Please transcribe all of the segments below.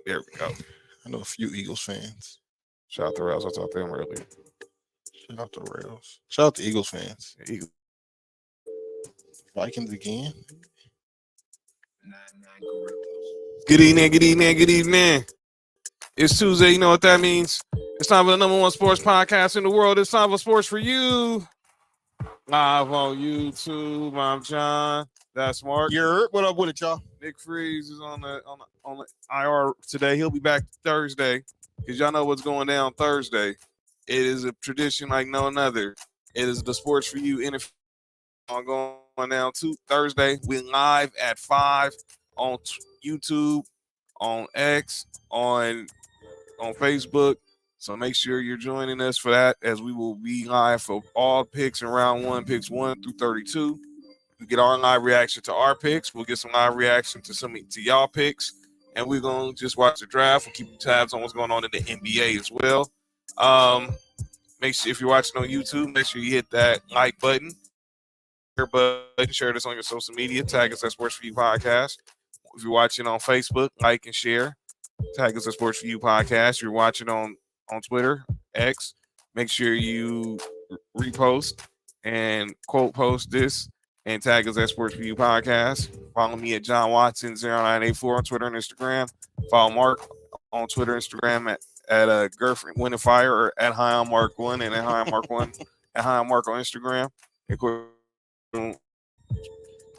There we go. I know a few Eagles fans. Shout out to Rails. I talked to him earlier. Shout out to Rails. Shout out to Eagles fans. Yeah, Eagles. Vikings again. Good evening, good evening, good evening. It's Tuesday. You know what that means? It's time for the number one sports podcast in the world. It's time for Sports4U. Live on YouTube. I'm John. That's Mark. What up with it, y'all? Nick Freeze is on the IR today. He'll be back Thursday because y'all know what's going down Thursday. It is a tradition like no other. It is the Sports4U NFL going down to Thursday. We're live at 5 on YouTube, on X, on Facebook. So make sure you're joining us for that, as we will be live for all picks in round 1, picks 1 through 32. We get our live reaction to our picks. We'll get some live reaction to y'all picks, and we're gonna just watch the draft. We'll keep tabs on what's going on in the NBA as well. Make sure, if you're watching on YouTube, make sure you hit that like button, share this on your social media, tag us at Sports4U Podcast. If you're watching on Facebook, like and share, tag us at Sports4U Podcast. If you're watching on Twitter, X, make sure you repost and quote post this and tag us at Sports4U Podcast. Follow me at John Watson 0984 on Twitter and Instagram. Follow Mark on Twitter and Instagram at Girlfriend Winning Fire, or at High on Mark 1 and at High on Mark 1 at High on Mark on Instagram. And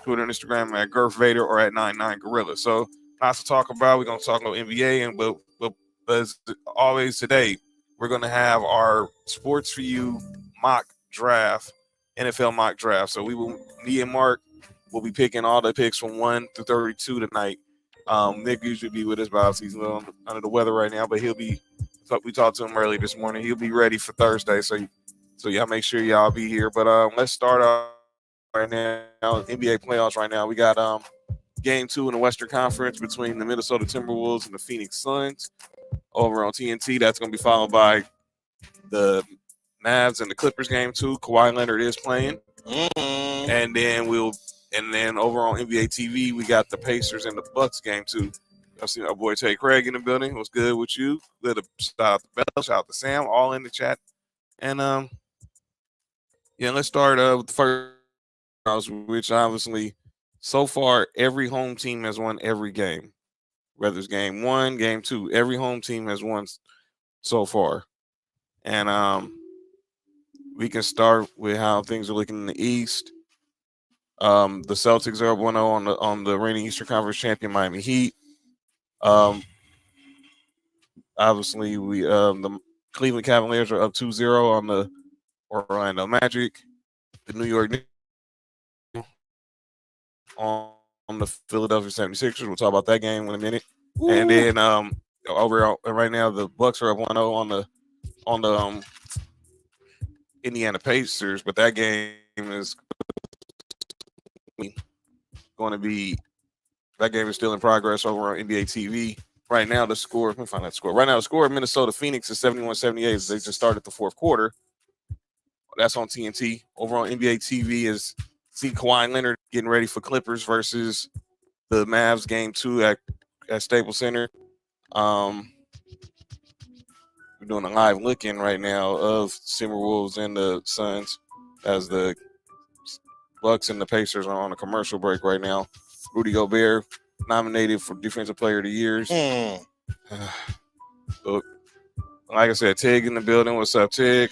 Twitter and Instagram at Girth Vader or at 99 Gorilla. So lots to talk about. We're gonna talk about NBA, but as always today, we're gonna have our Sports4U mock draft, NFL mock draft. So me and Mark will be picking all the picks from 1 through 32 tonight. Nick usually be with us, but he's a little under the weather right now, but we talked to him early this morning. He'll be ready for Thursday. So y'all make sure y'all be here. But let's start off right now. NBA playoffs right now. We got game 2 in the Western Conference between the Minnesota Timberwolves and the Phoenix Suns over on TNT. That's going to be followed by the Mavs and the Clippers game 2. Kawhi Leonard is playing. Mm-hmm. And then over on NBA TV, we got the Pacers and the Bucks game 2. I see our boy Tay Craig in the building. What's good with you? Shout out to Bell, shout out to Sam, all in the chat. And let's start with the first, which obviously so far every home team has won every game. Whether it's game 1, game 2, every home team has won so far. And we can start with how things are looking in the East. The Celtics are up 1-0 on the reigning Eastern Conference champion Miami Heat. Obviously, the Cleveland Cavaliers are up 2-0 on the Orlando Magic. The New York Knicks on the Philadelphia 76ers. We'll talk about that game in a minute. Ooh. And then over right now, the Bucks are up 1-0 on the Indiana Pacers, but that game is still in progress over on NBA TV. Right now, the score, let me find that score. Right now, the score of Minnesota Phoenix is 71-78 as they just started the fourth quarter. That's on TNT. Over on NBA TV is Kawhi Leonard getting ready for Clippers versus the Mavs game 2 at Staples Center. We're doing a live look-in right now of Timberwolves and the Suns as the Bucks and the Pacers are on a commercial break right now. Rudy Gobert nominated for Defensive Player of the Year. Look, like I said, Tig in the building. What's up, Tig?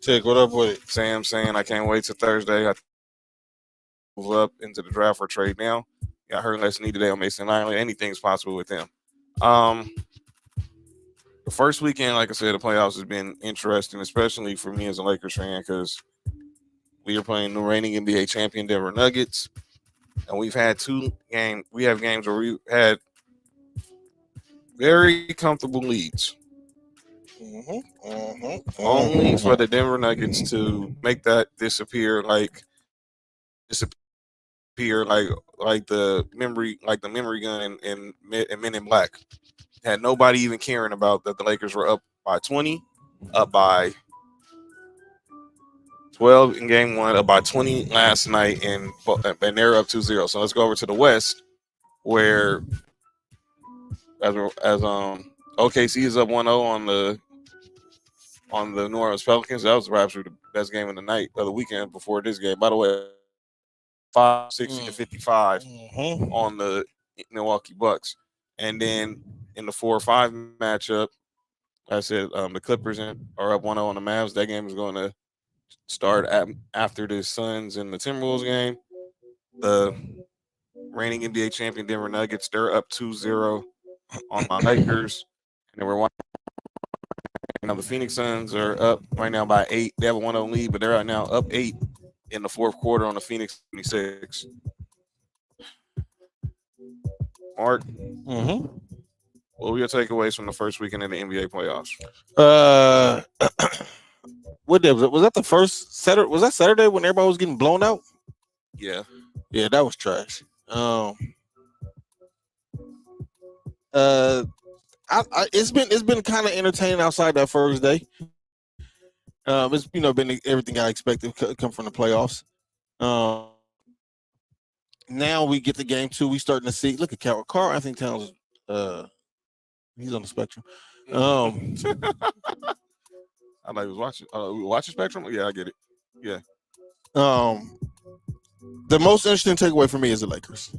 Tig, what up with it? Sam saying I can't wait till Thursday. I move up into the draft for trade now. Got heard less need today on Mason Island. Anything's possible with them. The first weekend, like I said, the playoffs has been interesting, especially for me as a Lakers fan, because we are playing the reigning NBA champion Denver Nuggets, and we've had games where we had very comfortable leads. Only for the Denver Nuggets to make that disappear like the memory gun in Men in Black. Had nobody even caring about that the Lakers were up by 20, up by 12 in game 1, up by 20 last night, and they're up 2-0. So let's go over to the West, where as OKC is up 1-0 on the New Orleans Pelicans. That was perhaps the best game of the night of the weekend before this game. By the way, 60-55 on the Milwaukee Bucks, and then in the 4-5 matchup, I said the Clippers are up 1-0 on the Mavs. That game is going to start after the Suns and the Timberwolves game. The reigning NBA champion Denver Nuggets, they're up 2-0 on my Lakers, and then we're watching. Now the Phoenix Suns are up right now by 8. They have a 1-0 lead, but they're right now up 8 in the fourth quarter on the Phoenix 76. Mark, what were your takeaways from the first weekend of the NBA playoffs? What day was it? Was that the first Saturday? Was that Saturday when everybody was getting blown out? Yeah, that was trash. It's been kind of entertaining outside that first day. It's been everything I expected to come from the playoffs. Now we get to game 2. We starting to see. Look at Carl Anthony Towns. He's on the spectrum. I know he was watching. Watching Spectrum. Yeah, I get it. Yeah. The most interesting takeaway for me is the Lakers.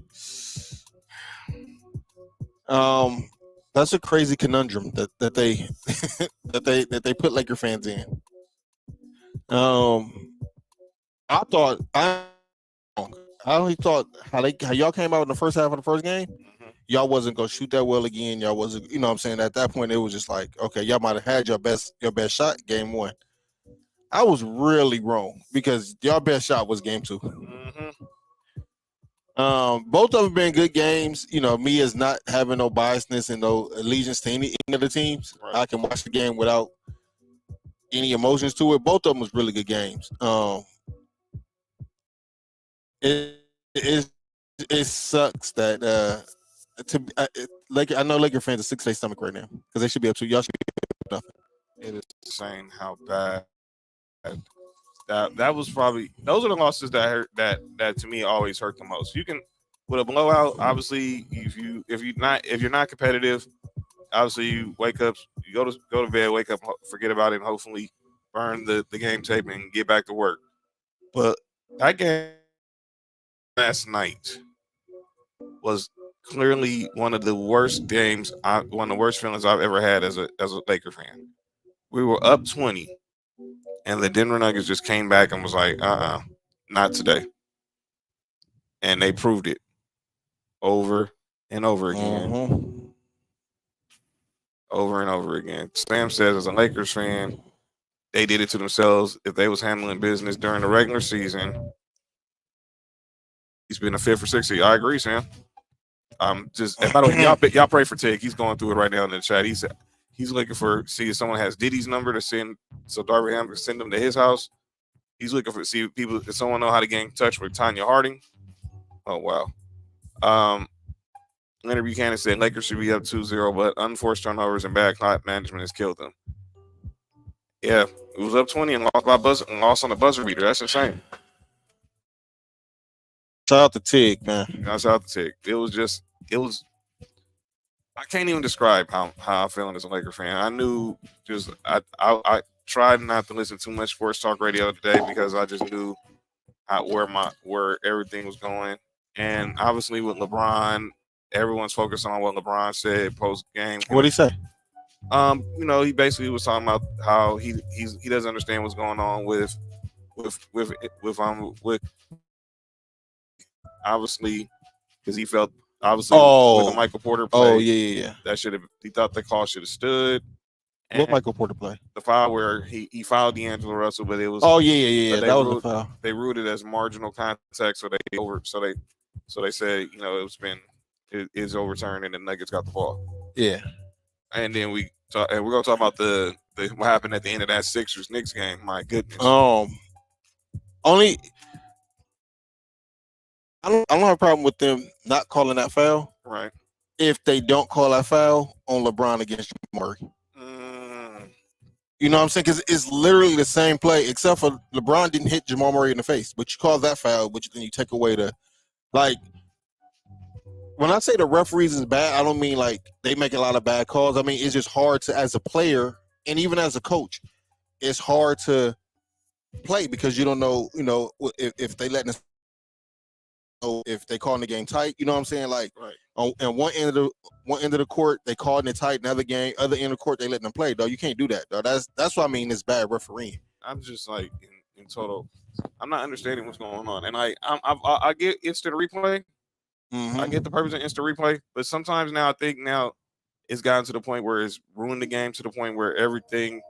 That's a crazy conundrum that they that they put Laker fans in. I only thought how y'all came out in the first half of the first game. Y'all wasn't gonna shoot that well again. Y'all wasn't, you know what I'm saying? At that point, it was just like, okay, y'all might have had your best shot game 1. I was really wrong because y'all best shot was game 2. Both of them been good games. Me as not having no biasness and no allegiance to any of the teams. Right. I can watch the game without any emotions to it. Both of them was really good games. It sucks that I know Laker fans are sick to their stomach right now because they should be up to y'all should be up nothing. It is insane how bad that was. Probably those are the losses that hurt, that to me always hurt the most. You can with a blowout, obviously, if you're not competitive, obviously you wake up, you go to bed, wake up, forget about it, and hopefully burn the game tape and get back to work. But that game last night was clearly one of the worst games, one of the worst feelings I've ever had as a Laker fan. We were up 20, and the Denver Nuggets just came back and was like, not today. And they proved it over and over again. Over and over again. Sam says, as a Lakers fan, they did it to themselves. If they was handling business during the regular season, he's been a 5th or 6th. I agree, Sam. Just by the way, y'all pray for Tig. He's going through it right now in the chat. He said he's looking for see if someone has Diddy's number to send, so Darby Ham can send them to his house. He's looking for see people if someone know how to get in touch with Tanya Harding. Oh wow. Leonard Buchanan said Lakers should be up 2-0, but unforced turnovers and bad clock management has killed them. Yeah, it was up 20 and lost on the buzzer beater. That's insane. Shout out to Tig, man. Shout out to Tig. It was. I can't even describe how I'm feeling as a Laker fan. I knew I tried not to listen too much sports talk radio today because I just knew where everything was going. And obviously with LeBron, everyone's focused on what LeBron said post game. What did he say? He basically was talking about how he doesn't understand what's going on with obviously because he felt obviously with the Michael Porter play. Oh yeah. That he thought the call should have stood. And what Michael Porter play? The foul where he fouled D'Angelo Russell, but it was yeah. That was a foul. They ruled it as marginal contact, so they said it is overturned and the Nuggets got the ball. Yeah. And then we're gonna talk about the what happened at the end of that Sixers Knicks game. My goodness. I don't have a problem with them not calling that foul. Right. If they don't call that foul on LeBron against Murray. You know what I'm saying? Because it's literally the same play, except for LeBron didn't hit Jamal Murray in the face. But you call that foul, but then you take away when when I say the referees is bad, I don't mean like they make a lot of bad calls. I mean it's just hard to, as a player and even as a coach, it's hard to play because you don't know, if they letting us know if they calling the game tight. You know what I'm saying? Like Right. on one end of the court they calling it tight, another other end of the court they letting them play. Though you can't do that. Though that's what I mean. It's bad refereeing. I'm just like in total. I'm not understanding what's going on, and I get instant replay. Mm-hmm. I get the purpose of instant replay, but sometimes now I think now it's gotten to the point where it's ruined the game to the point where everything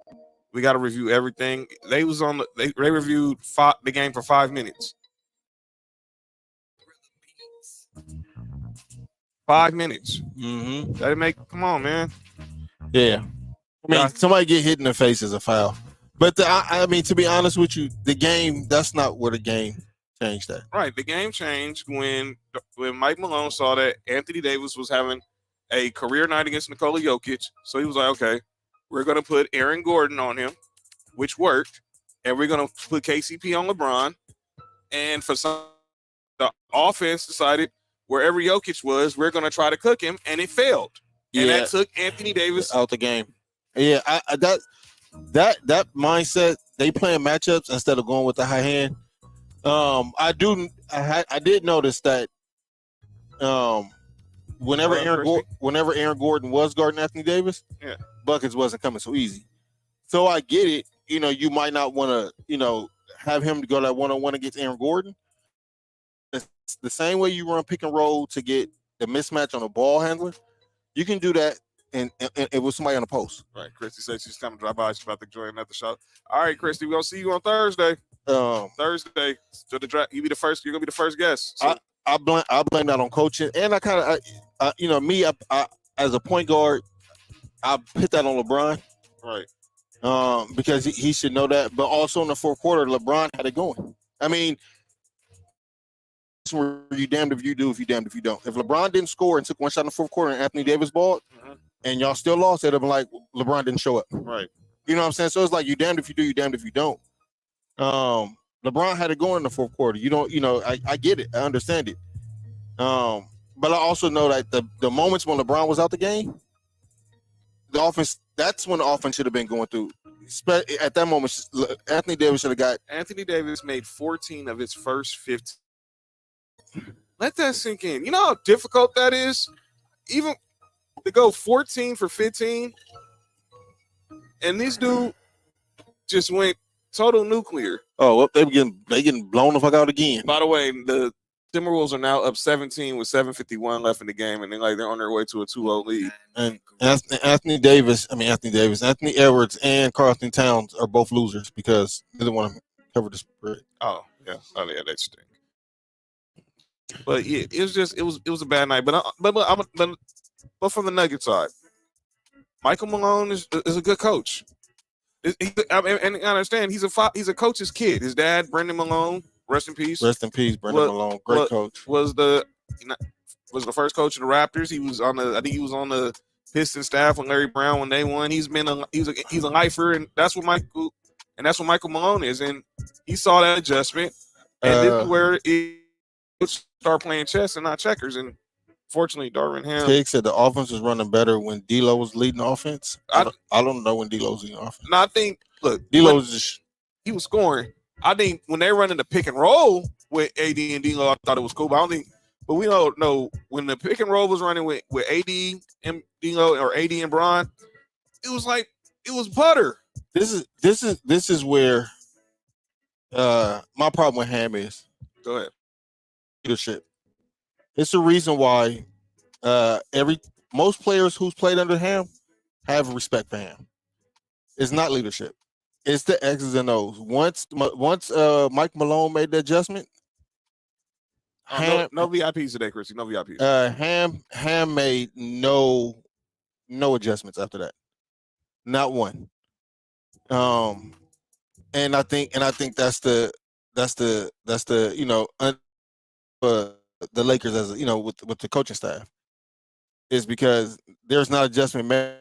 we got to review everything. They was on they reviewed the game for 5 minutes. 5 minutes. Mm-hmm. That make come on, man. Yeah. I mean, somebody get hit in the face is a foul. But I mean, to be honest with you, the game, that's not where the game changed that. Right. The game changed when Mike Malone saw that Anthony Davis was having a career night against Nikola Jokic. So he was like, okay, we're going to put Aaron Gordon on him, which worked. And we're going to put KCP on LeBron. And for some, the offense decided wherever Jokic was, we're going to try to cook him. And it failed. And that took Anthony Davis out the game. Yeah, that mindset, they playing matchups instead of going with the high hand. I did notice that whenever Aaron Gordon was guarding Anthony Davis, buckets wasn't coming so easy. So I get it. You might not want to, have him to go that one-on-one against Aaron Gordon. It's the same way you run pick and roll to get the mismatch on a ball handler. You can do that. And it was somebody on the post. Right. Christy said she's coming to drive by. She's about to join another show. All right, Christy, we're going to see you on Thursday. Thursday. So the draft, you're going to be the first guest. So. I blame that on coaching. And I kind of, me, I as a point guard, I put that on LeBron. Right. Because he should know that. But also in the fourth quarter, LeBron had it going. I mean, you damned if you do, if you damned if you don't. If LeBron didn't score and took one shot in the fourth quarter and Anthony Davis balled, and y'all still lost, it'd have been like LeBron didn't show up. Right. You know what I'm saying? So it's like you damned if you do, you damned if you don't. LeBron had it going in the fourth quarter. I get it. I understand it. But I also know that the moments when LeBron was out the game, the offense, that's when the offense should have been going through. At that moment, Anthony Davis should have got. Anthony Davis made 14 of his first 15. Let that sink in. You know how difficult that is? Even to go 14 for 15, and this dude just went total nuclear. Oh, well, they getting blown the fuck out again. By the way, the Timberwolves are now up 17 with 7:51 left in the game, and they're on their way to a 2-0 lead. And Anthony Edwards, and Carlton Towns are both losers because they didn't want to cover the spread. Oh yeah, they stink. But yeah, it was a bad night. But from the Nuggets side, Michael Malone is a good coach. And I understand he's a coach's kid. His dad, Brendan Malone, rest in peace. Rest in peace, Brendan Malone. Great coach. Was the first coach of the Raptors. He was on the Pistons staff when Larry Brown when they won. He's a lifer, and that's what Michael Malone is. And he saw that adjustment, and this is where it start playing chess and not checkers. And fortunately, Darvin Ham. Tig said the offense was running better when D'Lo was leading the offense. I don't know when D'Lo was leading the offense. No, I think D'Lo was he was scoring. I think when they running the pick and roll with AD and D'Lo, I thought it was cool. But I don't think. But we don't know when the pick and roll was running with AD and D'Lo or AD and Bron. It was butter. This is where my problem with Ham is. Go ahead. Leadership. It's the reason why most players who's played under Ham have respect for Ham. It's not leadership. It's the X's and O's. Once Mike Malone made the adjustment, no VIPs today, Chrissy. No VIPs. Ham made no adjustments after that. Not one. And I think that's the the Lakers as with the coaching staff is because there's not adjustment made.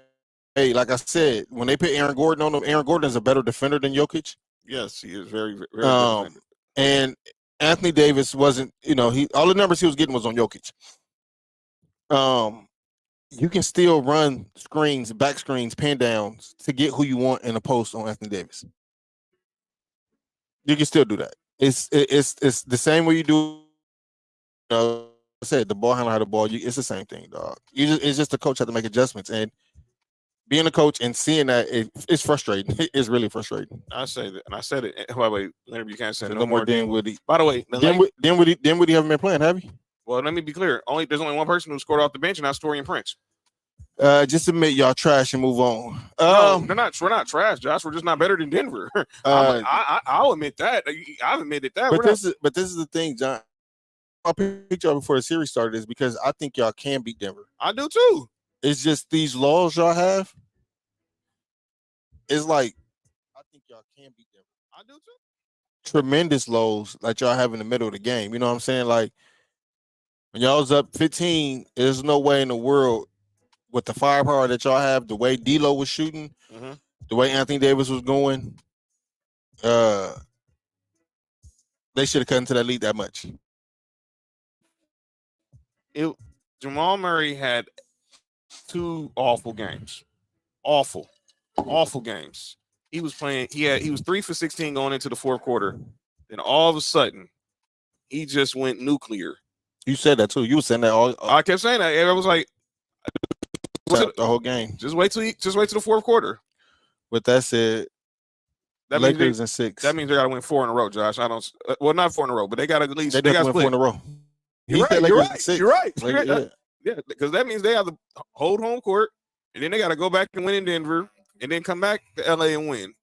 Hey, like I said, when they put Aaron Gordon on him, Aaron Gordon is a better defender than Jokic. Yes, he is very, very and Anthony Davis wasn't, all the numbers he was getting was on Jokic. you can still run screens, back screens, pin downs to get who you want in a post on Anthony Davis. You can still do that. It's the same way you do. I said the ball handler had the ball. It's the same thing, dog. It's just the coach had to make adjustments, and being a coach and seeing that it's frustrating. It's really frustrating. I say that, and I said it. By the way, Leonard, you can't say no more Dinwiddie. By the way, Dinwiddie haven't been playing, have you? Well, let me be clear. There's only one person who scored off the bench, and that's Torian Prince. Just admit y'all trash and move on. No, they're not. We're not trash, Josh. We're just not better than Denver. I'll admit that. I've admitted that. But this is the thing, John. I picked y'all before the series started is because I think y'all can beat Denver. I do too. It's just these laws y'all have. It's like I think y'all can beat Denver. I do too. Tremendous lows that y'all have in the middle of the game. You know what I'm saying? Like when y'all was up 15, there's no way in the world with the firepower that y'all have, the way D'Lo was shooting, the way Anthony Davis was going, they should have cut into that lead that much. Jamal Murray had 2 awful games. Awful games. He was playing. He was 3 for 16 going into the fourth quarter. Then all of a sudden, he just went nuclear. You said that too. You were saying that all. I kept saying that. I was like, the whole game. Just wait till the fourth quarter. With that said, that Lakers in 6. That means they got to win 4 in a row, Josh. I don't. Well, not 4 in a row, but they got to at least. They got to win 4 in a row. You're right. Yeah, because that means they have to hold home court, and then they got to go back and win in Denver, and then come back to LA and win.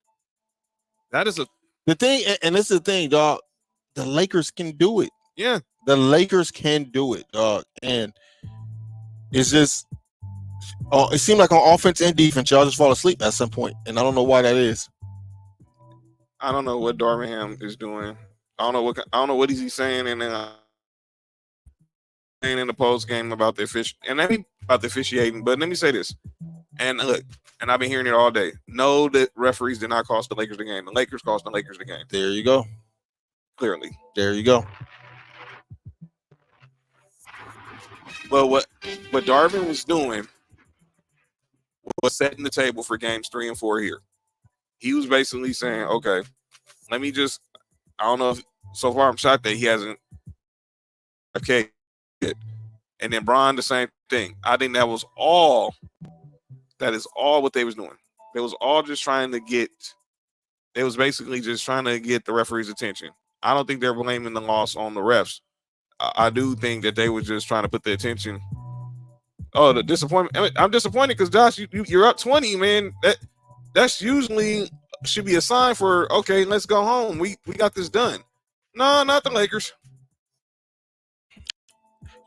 That is the thing, and this is the thing, dog. The Lakers can do it. Yeah, the Lakers can do it, dog. And it's just, it seemed like on offense and defense, y'all just fall asleep at some point, and I don't know why that is. I don't know what Darvingham is doing. I don't know what he's saying, and then. In the post game about the officiating, but let me say this, and look, and I've been hearing it all day. No, the referees did not cost the Lakers the game. The Lakers cost the Lakers the game. There you go. Clearly, there you go. But what Darvin was doing was setting the table for games 3 and 4 here. He was basically saying, "Okay, let me just." I don't know if so far I'm shocked that he hasn't. Okay. And then Bron, the same thing. I think that is all what they was doing. They was all just trying to get. They was basically just trying to get the referee's attention. I don't think they're blaming the loss on the refs. I do think that they were just trying to put the attention. Oh, the disappointment! I mean, I'm disappointed because Josh, you're up 20, man. That's usually should be a sign for okay, let's go home. We got this done. No, not the Lakers.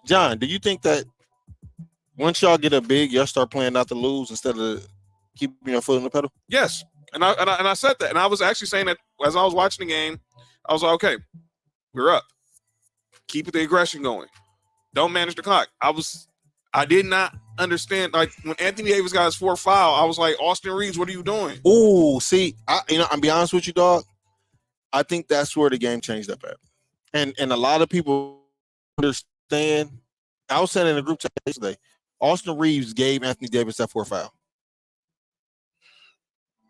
John, do you think that once y'all get a big, y'all start playing not to lose instead of keeping your foot on the pedal? Yes, and I said that, and I was actually saying that as I was watching the game. I was like, okay, we're up. Keep the aggression going. Don't manage the clock. I did not understand. Like when Anthony Davis got his 4th foul, I was like, Austin Reeves, what are you doing? Oh, see, I'll be honest with you, dog. I think that's where the game changed up at, and a lot of people understand. I was saying in the group chat yesterday, Austin Reeves gave Anthony Davis that 4th foul,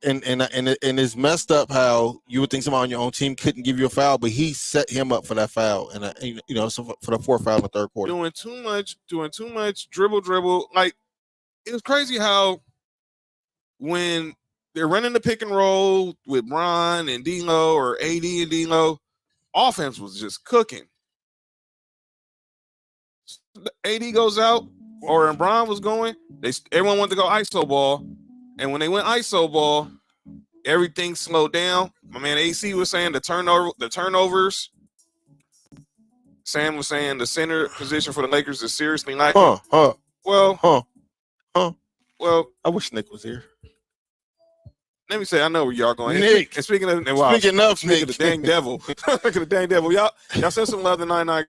and it's messed up how you would think somebody on your own team couldn't give you a foul, but he set him up for that foul, and so for the 4th foul in the 3rd quarter. Doing too much dribble. Like it was crazy how when they're running the pick and roll with Bron and D'Lo or AD and D'Lo, offense was just cooking. AD goes out, or Bron was going. Everyone wanted to go ISO ball, and when they went ISO ball, everything slowed down. My man AC was saying the turnovers. Sam was saying the center position for the Lakers is seriously not. Well, I wish Nick was here. Let me say, I know where y'all going. Nick. And speaking of Nick, the dang devil, look at the dang devil. Y'all send some love to 99.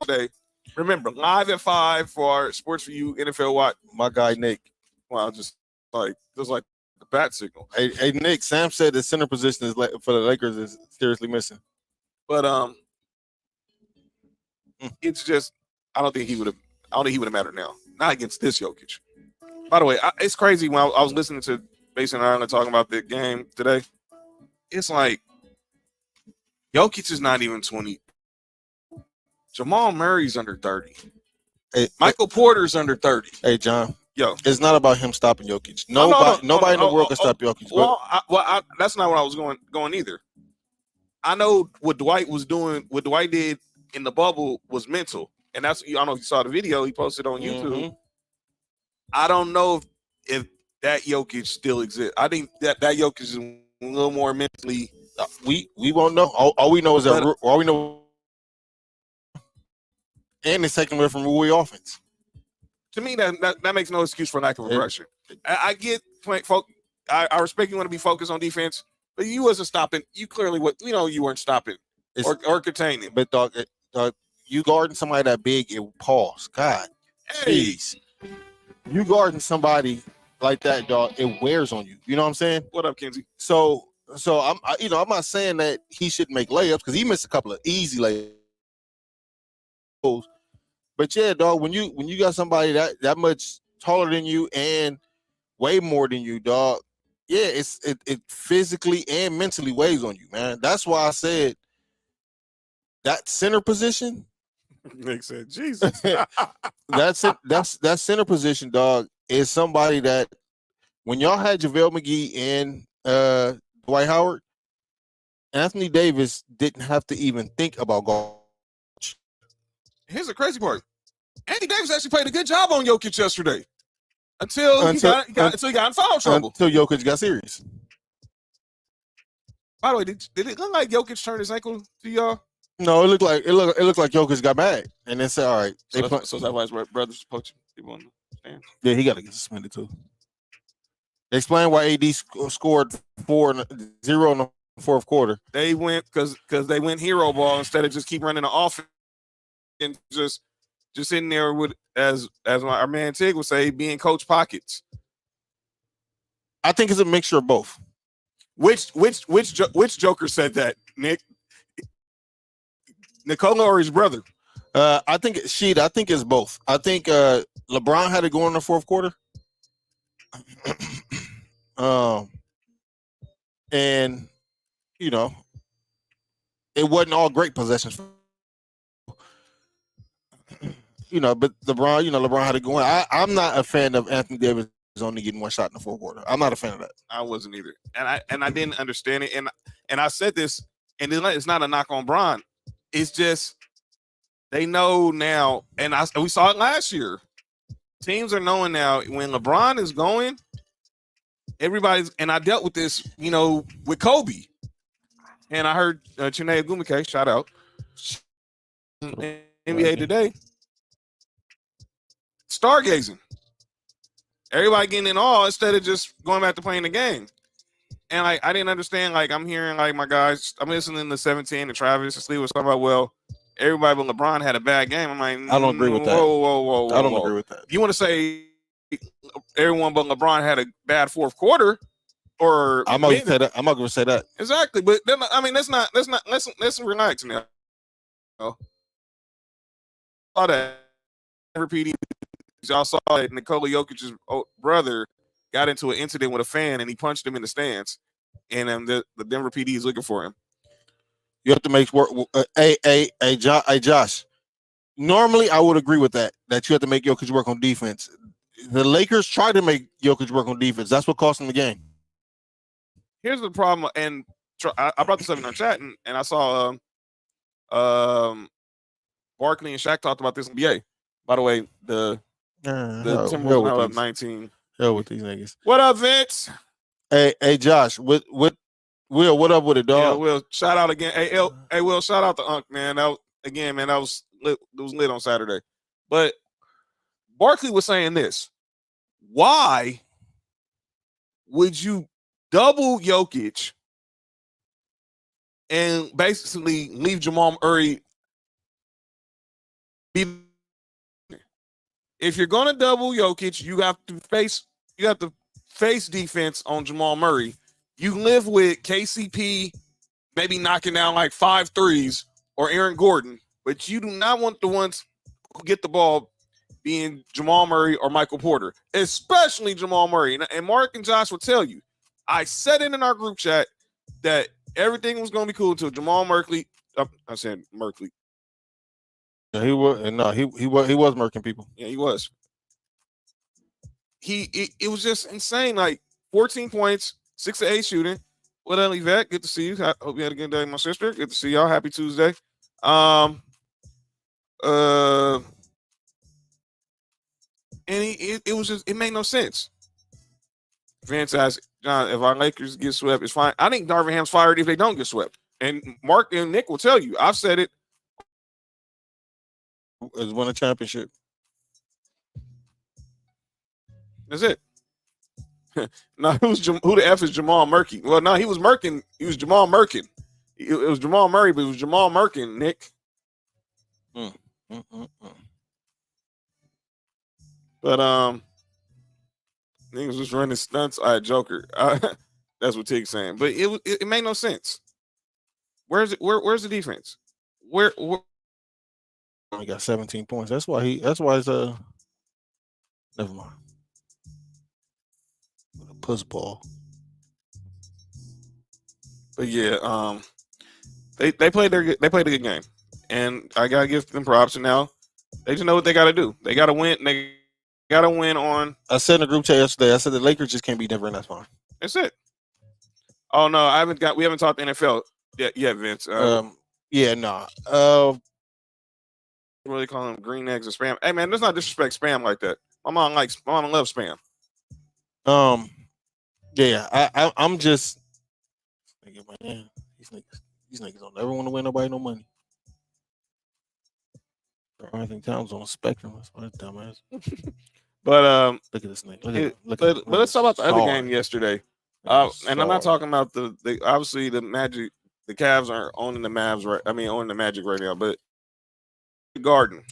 Day. Remember, live at 5 for our Sports4U NFL Watch. My guy Nick. Wow, just like the bat signal. Hey, Nick. Sam said the center position for the Lakers is seriously missing. But it's just I don't think he would have. I don't think he would have mattered now. Not against this Jokic. By the way, it's crazy when I was listening to Mason and Ireland talking about the game today. It's like Jokic is not even 20. Jamal Murray's under 30. Michael Porter's under 30. Hey, John. Yo, it's not about him stopping Jokic. Nobody in the world can stop Jokic. Well, that's not what I was going either. I know what Dwight was doing. What Dwight did in the bubble was mental, and that's I don't know if you saw the video he posted on YouTube. Mm-hmm. I don't know if that Jokic still exists. I think that Jokic is a little more mentally. We won't know. All we know is that all we know, and it's taken away from Rui offense. To me, that makes no excuse for lack of aggression. I get I respect you want to be focused on defense, but you wasn't stopping. You clearly you weren't stopping or containing. But dog, you guarding somebody that big, it pause. God, jeez. You guarding somebody like that, dog, it wears on you. You know what I'm saying? What up, Kenzie? So I'm not saying that he should make layups because he missed a couple of easy layups. But yeah, dog, when you got somebody that much taller than you and way more than you, dog, yeah, it physically and mentally weighs on you, man. That's why I said that center position. Nick said, Jesus. That center position, dog, is somebody that when y'all had JaVale McGee and Dwight Howard, Anthony Davis didn't have to even think about guard. Here's the crazy part. Anthony Davis actually played a good job on Jokic yesterday. Until he got in foul trouble. Until Jokic got serious. By the way, did it look like Jokic turned his ankle to y'all? No, it looked like Jokic got mad and then said, "All right." So that's why his brother's poaching people on the stand. Yeah, he got to get suspended too. Explain why AD scored 4-0 in the fourth quarter. They went because they went hero ball instead of just keep running the offense and just sitting there with as our man Tig would say, being coach pockets. I think it's a mixture of both. Which Joker said that, Nick? Nikola or his brother? I think it's both. I think LeBron had to go in the fourth quarter. And it wasn't all great possessions. But LeBron had to go in. I'm not a fan of Anthony Davis only getting one shot in the fourth quarter. I'm not a fan of that. I wasn't either, and I didn't understand it. And I said this, and it's not a knock on Bron. It's just they know now, and we saw it last year. Teams are knowing now when LeBron is going, everybody's. And I dealt with this, with Kobe, and I heard Chiney Ogwumike, shout out, NBA Today, stargazing. Everybody getting in awe instead of just going back to playing the game. And I didn't understand. I'm hearing my guys. I'm listening to 17 and Travis and Slee was talking about. Well, everybody but LeBron had a bad game. I'm like, I don't agree with that. Whoa. I don't agree with that. You want to say everyone but LeBron had a bad fourth quarter, or I'm not going to say that. I'm not going to say that exactly. But then, let's relax now. Saw that repeating. Y'all saw that Nikola Jokic's brother got into an incident with a fan and he punched him in the stands, and the Denver PD is looking for him. You have to make work. Hey, Josh. Normally, I would agree with that you have to make Jokic work on defense. The Lakers tried to make Jokic work on defense. That's what cost them the game. Here's the problem, and I brought this up in our chat, and I saw Barkley and Shaq talked about this in NBA. By the way, the Timberwolves now up 19. Hell with these niggas. What up, Vince? Hey, Josh. Will, what up with it, dog? Yeah, Will, shout out again. Hey, Will, shout out to Unc, man. That was lit. It was lit on Saturday. But Barkley was saying this: why would you double Jokic and basically leave Jamal Murray? If you're going to double Jokic, you have to face defense on Jamal Murray. You live with KCP maybe knocking down 5 threes or Aaron Gordon, but you do not want the ones who get the ball being Jamal Murray or Michael Porter, especially Jamal Murray. And Mark and Josh will tell you, I said it in our group chat that everything was going to be cool until Jamal Murray. I said Murray. Yeah, he was. No, he was murking people. Yeah, he was. It was just insane. Like 14 points, 6 to 8 shooting. What up, Yvette? Good to see you. I hope you had a good day, my sister. Good to see y'all. Happy Tuesday. And it was just, it made no sense. Vince asked, John, if our Lakers get swept, it's fine. I think Darvin Ham's fired if they don't get swept. And Mark and Nick will tell you. I've said it. Has won a championship. That's it. No, who the F is Jamal Murray? Well, no, he was Murkin. He was Jamal Murkin. It was Jamal Murray, but it was Jamal Murkin, Nick. But niggas was running stunts. All right, Joker. That's what Tig's saying. But it made no sense. Where's the defense? Where He got 17 points. That's why it's never mind. A puss ball. But yeah, they played a good game, and I gotta give them props. And now they just know what they gotta do. They gotta win. They gotta win on. I said in the group chat yesterday. I said the Lakers just can't be Denver, and that's fine. That's it. Oh no, we haven't talked NFL yet, Vince. Yeah, nah. What they call them, green eggs and spam. Hey man, let's not disrespect spam like that. My mom loves spam. Yeah, I'm just thinking, man, these niggas don't ever want to win nobody no money. I think Tom's on a spectrum. That's why it's dumbass. But look at this nigga. But let's talk about the other game yesterday. And I'm not talking about the obviously the Magic. The Cavs are owning the Mavs right. I mean, owning the Magic right now. But the Garden.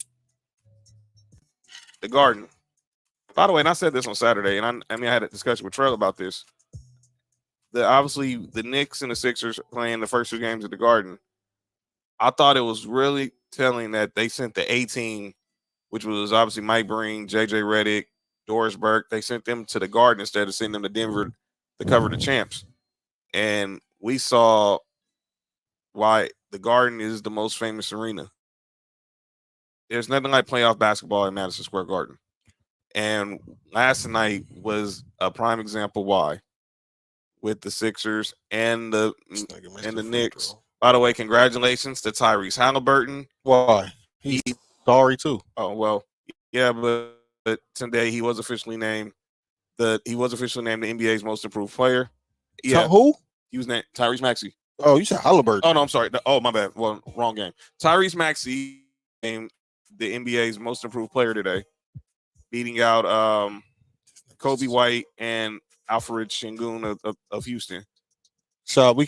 By the way, and I said this on Saturday, and I had a discussion with Trell about this. Obviously the Knicks and the Sixers playing the first 2 games at the Garden. I thought it was really telling that they sent the A team, which was obviously Mike Breen, JJ Redick, Doris Burke. They sent them to the Garden instead of sending them to Denver to cover the champs. And we saw why the Garden is the most famous arena. There's nothing like playoff basketball in Madison Square Garden. And last night was a prime example why, with the Sixers and the Knicks. By the way, congratulations to Tyrese Halliburton. Why? He's sorry too. Oh well, yeah, but today he was officially named the NBA's most improved player. Yeah, who? He was named Tyrese Maxey. Oh, you said Halliburton. Oh no, I'm sorry. Oh my bad. Well, wrong game. Tyrese Maxey named the NBA's most improved player today, beating out Kobe White and Alfred Şengün of Houston. So we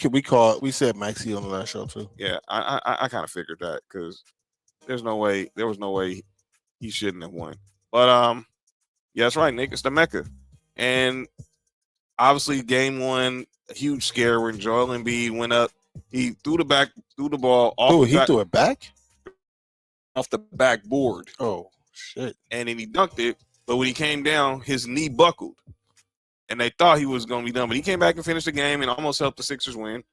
said Maxey on the last show too. Yeah, I kind of figured that because there was no way he shouldn't have won. But yeah, that's right, Nick. It's the Mecca, and obviously game 1, a huge scare when Joel Embiid went up. He threw the ball off. Oh, he threw it back off the backboard. Oh shit! And then he dunked it, but when he came down, his knee buckled. And they thought he was going to be done. But he came back and finished the game and almost helped the Sixers win.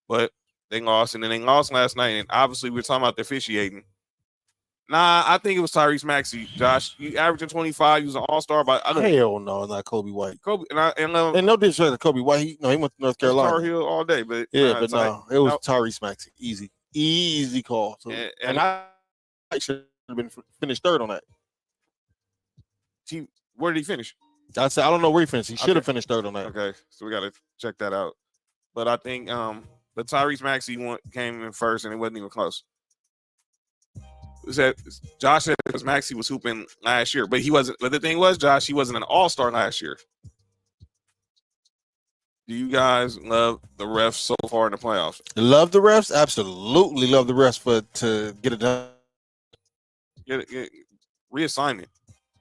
But they lost. And then they lost last night. And obviously, we're talking about the officiating. Nah, I think it was Tyrese Maxey. Josh, you averaging 25. He was an all-star. Hell no, not Kobe White. Kobe, and no disrespect to Kobe White. He went to North Carolina. Tar Heel all day. But yeah, but no, it was Tyrese Maxey. Easy call. So, and I should have been finished third on that. Where did he finish? I said I don't know where he finished. He should have finished third on that. Okay, so we got to check that out. But I think but Tyrese Maxey came in first, and it wasn't even close. Josh said because Maxey was hooping last year, but he wasn't. But the thing was, Josh, he wasn't an all-star last year. Do you guys love the refs so far in the playoffs? Love the refs, absolutely love the refs to get it done. Get reassignment.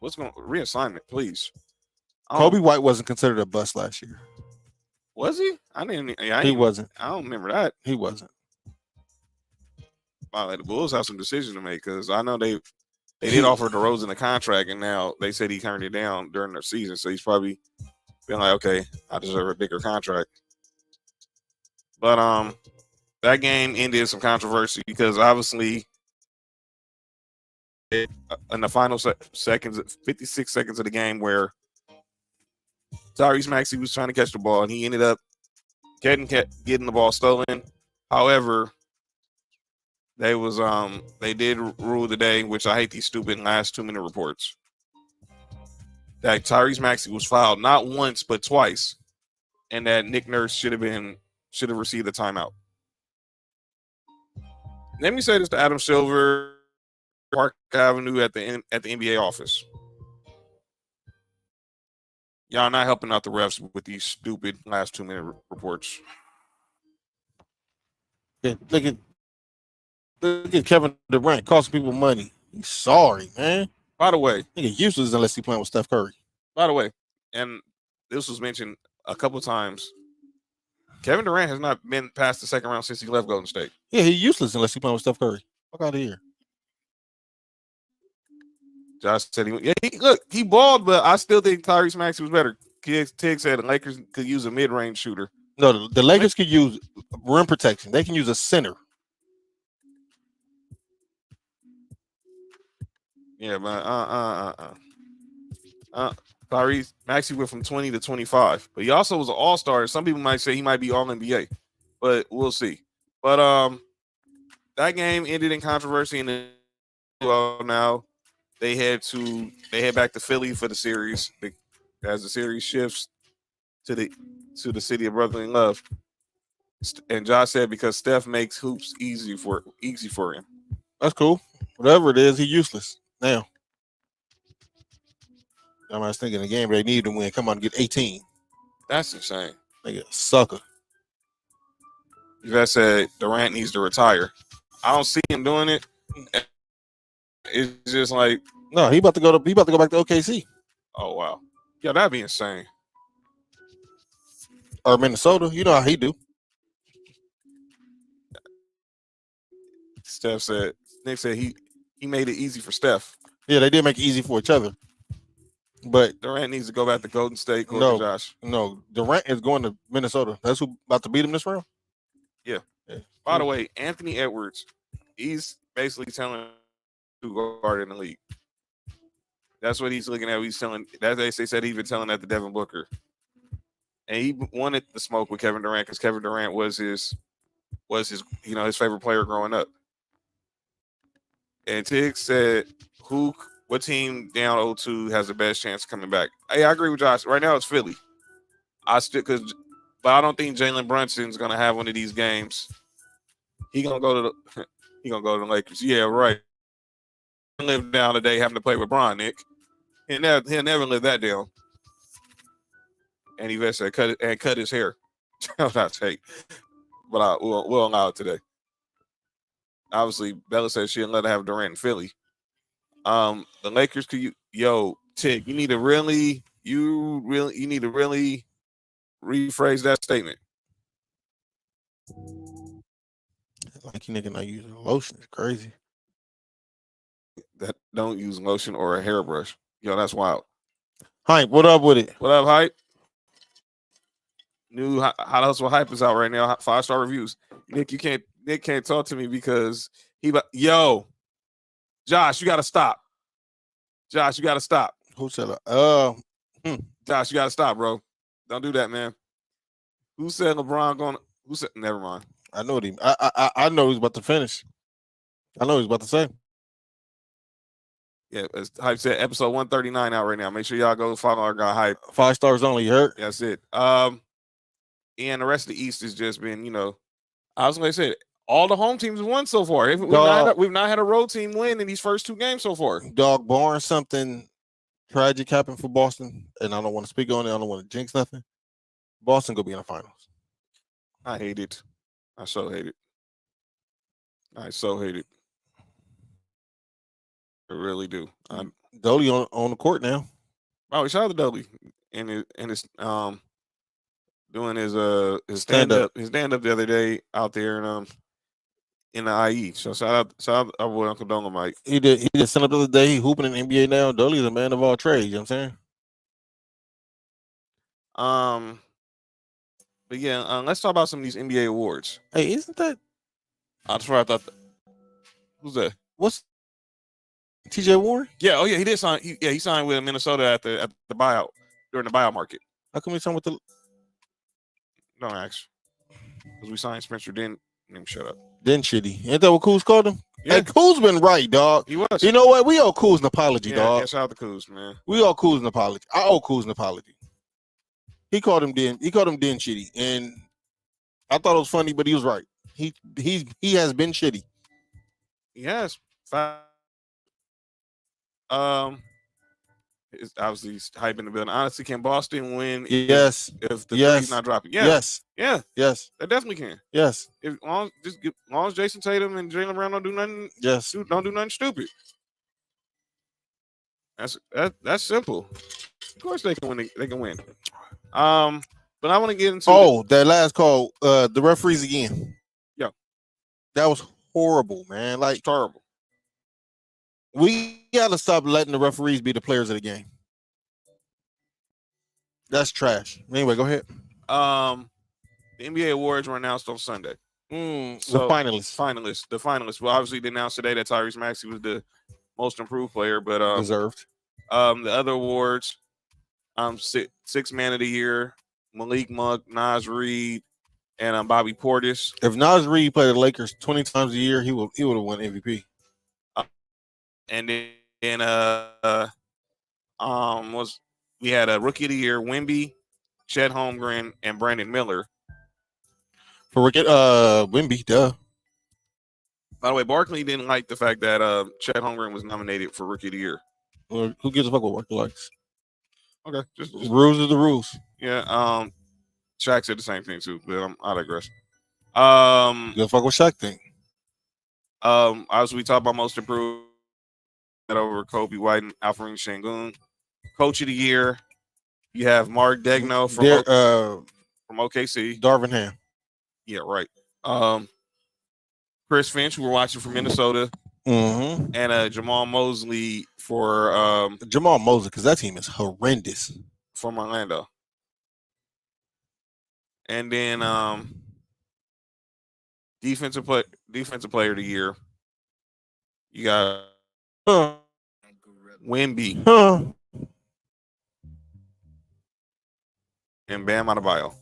Reassignment, please. Kobe White wasn't considered a bust last year. Was he? He wasn't. I don't remember that. He wasn't. Wow, the Bulls have some decisions to make because I know they They did offer DeRozan a contract, and now they said he turned it down during their season. So he's probably been like, okay, I deserve a bigger contract. But that game ended some controversy because obviously in the final seconds, 56 seconds of the game, where Tyrese Maxey was trying to catch the ball, and he ended up getting the ball stolen. However, they did rule today, which I hate these stupid last 2 minute reports, that Tyrese Maxey was fouled not once but twice, and that Nick Nurse should have received a timeout. Let me say this to Adam Silver, Park Avenue at the NBA office. Y'all not helping out the refs with these stupid last 2 minute reports. Yeah, look at Kevin Durant costing people money. He's sorry, man. By the way, nigga useless unless he playing with Steph Curry. By the way, and this was mentioned a couple of times, Kevin Durant has not been past the second round since he left Golden State. Yeah, he's useless unless he playing with Steph Curry. Fuck out of here. Josh said he balled, but I still think Tyrese Maxey was better. Tig said the Lakers could use a mid-range shooter. No, the Lakers could use rim protection. They can use a center. Yeah, man. Tyrese Maxey went from 20 to 25, but he also was an all-star. Some people might say he might be all NBA, but we'll see. But that game ended in controversy, and now they head back to Philly for the series as the series shifts to the city of brotherly love. And Josh said because Steph makes hoops easy for him. That's cool. Whatever it is, he's useless now. I was thinking the game they need to win. Come on, get 18. That's insane. Nigga, sucker. You guys said Durant needs to retire. I don't see him doing it. It's just like no, he about to go back to OKC. Oh wow, yeah, that'd be insane. Or Minnesota, you know how he do. Nick said he made it easy for Steph. Yeah, they did make it easy for each other. But Durant needs to go back to Golden State. Josh. No, Durant is going to Minnesota. That's who about to beat him this round. Yeah. By the way, Anthony Edwards, he's basically telling who guard in the league. That's what he's looking at. He's telling that they said he been telling that to Devin Booker, and he wanted the smoke with Kevin Durant because Kevin Durant was his his favorite player growing up. And Tig said, what team down 0-2 has the best chance of coming back? Hey, I agree with Josh. Right now it's Philly. But I don't think Jalen Brunson's gonna have one of these games. He gonna go to the Lakers. Yeah, right. Live down today having to play with Bron, Nick. He'll never live that down. And he said cut his hair. I'll take. But we'll allow it today. Obviously, Bella said she didn't let her have Durant in Philly. The Lakers could Tig, you need to really rephrase that statement. Like you nigga not using lotion. It's crazy. That don't use lotion or a hairbrush. That's wild. Hype, what up with it? What up, Hype? New Hot Hustle Hype is out right now. 5-star reviews. Nick can't talk to me because Josh, you gotta stop. Josh, you gotta stop. Who said Josh, you gotta stop, bro. Don't do that, man. Who said LeBron going? Who said? Never mind. I know I know he's about to finish. I know he's about to say. Yeah, as Hype said, episode 139 out right now. Make sure y'all go follow our guy Hype. 5 stars only. You heard? That's it. And the rest of the East has just been, I was gonna say all the home teams won so far. We've not had a road team win in these first 2 games so far. Dog, barring something tragic happened for Boston, and I don't want to speak on it. I don't want to jinx nothing. Boston gonna be in the finals. I hate it. I so hate it. I so hate it. I really do. Dolly on the court now. Oh, shout out to Dolly and his doing his stand up the other day out there, and in the IE. So shout out our boy Uncle Dolomite. He did send up the other day. He hooping in the NBA now. Dolly's a man of all trades. You know what I'm saying? But yeah, let's talk about some of these NBA awards. Hey, isn't that? That's where I thought. Who's that? What's TJ Warren? Yeah. Oh yeah, he did sign. He signed with Minnesota at the buyout during the buyout market. How come he signed with the? Don't ask. Because we signed Spencer. Didn't shut up. Then shitty. Ain't that what Kuz called him? Yeah. Hey, Kuz been right, dog. He was. You know what? We owe Kuz an apology, dog. Yeah, shout out to Kuz, man. We owe Kuz an apology. I owe Kuz an apology. He called him Den shitty, and I thought it was funny, but he was right. He has been shitty. He has. It's obviously hype in the building. Honestly, can Boston win? Yes. If the three's not dropping, yes, they definitely can. Yes. As long as Jason Tatum and Jaylen Brown don't do nothing, don't do nothing stupid. That's simple. Of course they can win. They can win. But I want to get into that last call. The referees again. Yeah, that was horrible, man. Like terrible. We gotta stop letting the referees be the players of the game. That's trash. Anyway, go ahead. The NBA awards were announced on Sunday. So the finalists. Well, obviously they announced today that Tyrese Maxey was the most improved player, but deserved. The other awards, six man of the year, Malik Monk, Naz Reid, and Bobby Portis. If Naz Reid played the Lakers 20 times a year, he would have won MVP. And then we had a rookie of the year, Wemby, Chet Holmgren, and Brandon Miller. For rookie, Wemby, duh. By the way, Barkley didn't like the fact that Chet Holmgren was nominated for rookie of the year. Well, who gives a fuck what Barkley likes? Okay, just rules are the rules. Yeah. Shaq said the same thing too, but I digress. Give a fuck what Shaq think. Obviously we talked about most improved over Kobe White and Alfred Sengun. Coach of the year, you have Mark Degno from OKC. Darvin Ham. Yeah, right. Chris Finch, who we're watching from Minnesota. Mm-hmm. And Jamal Mosley for Jamal Mosley, because that team is horrendous. From Orlando. And then defensive player of the year. You got Wemby and Bam Adebayo.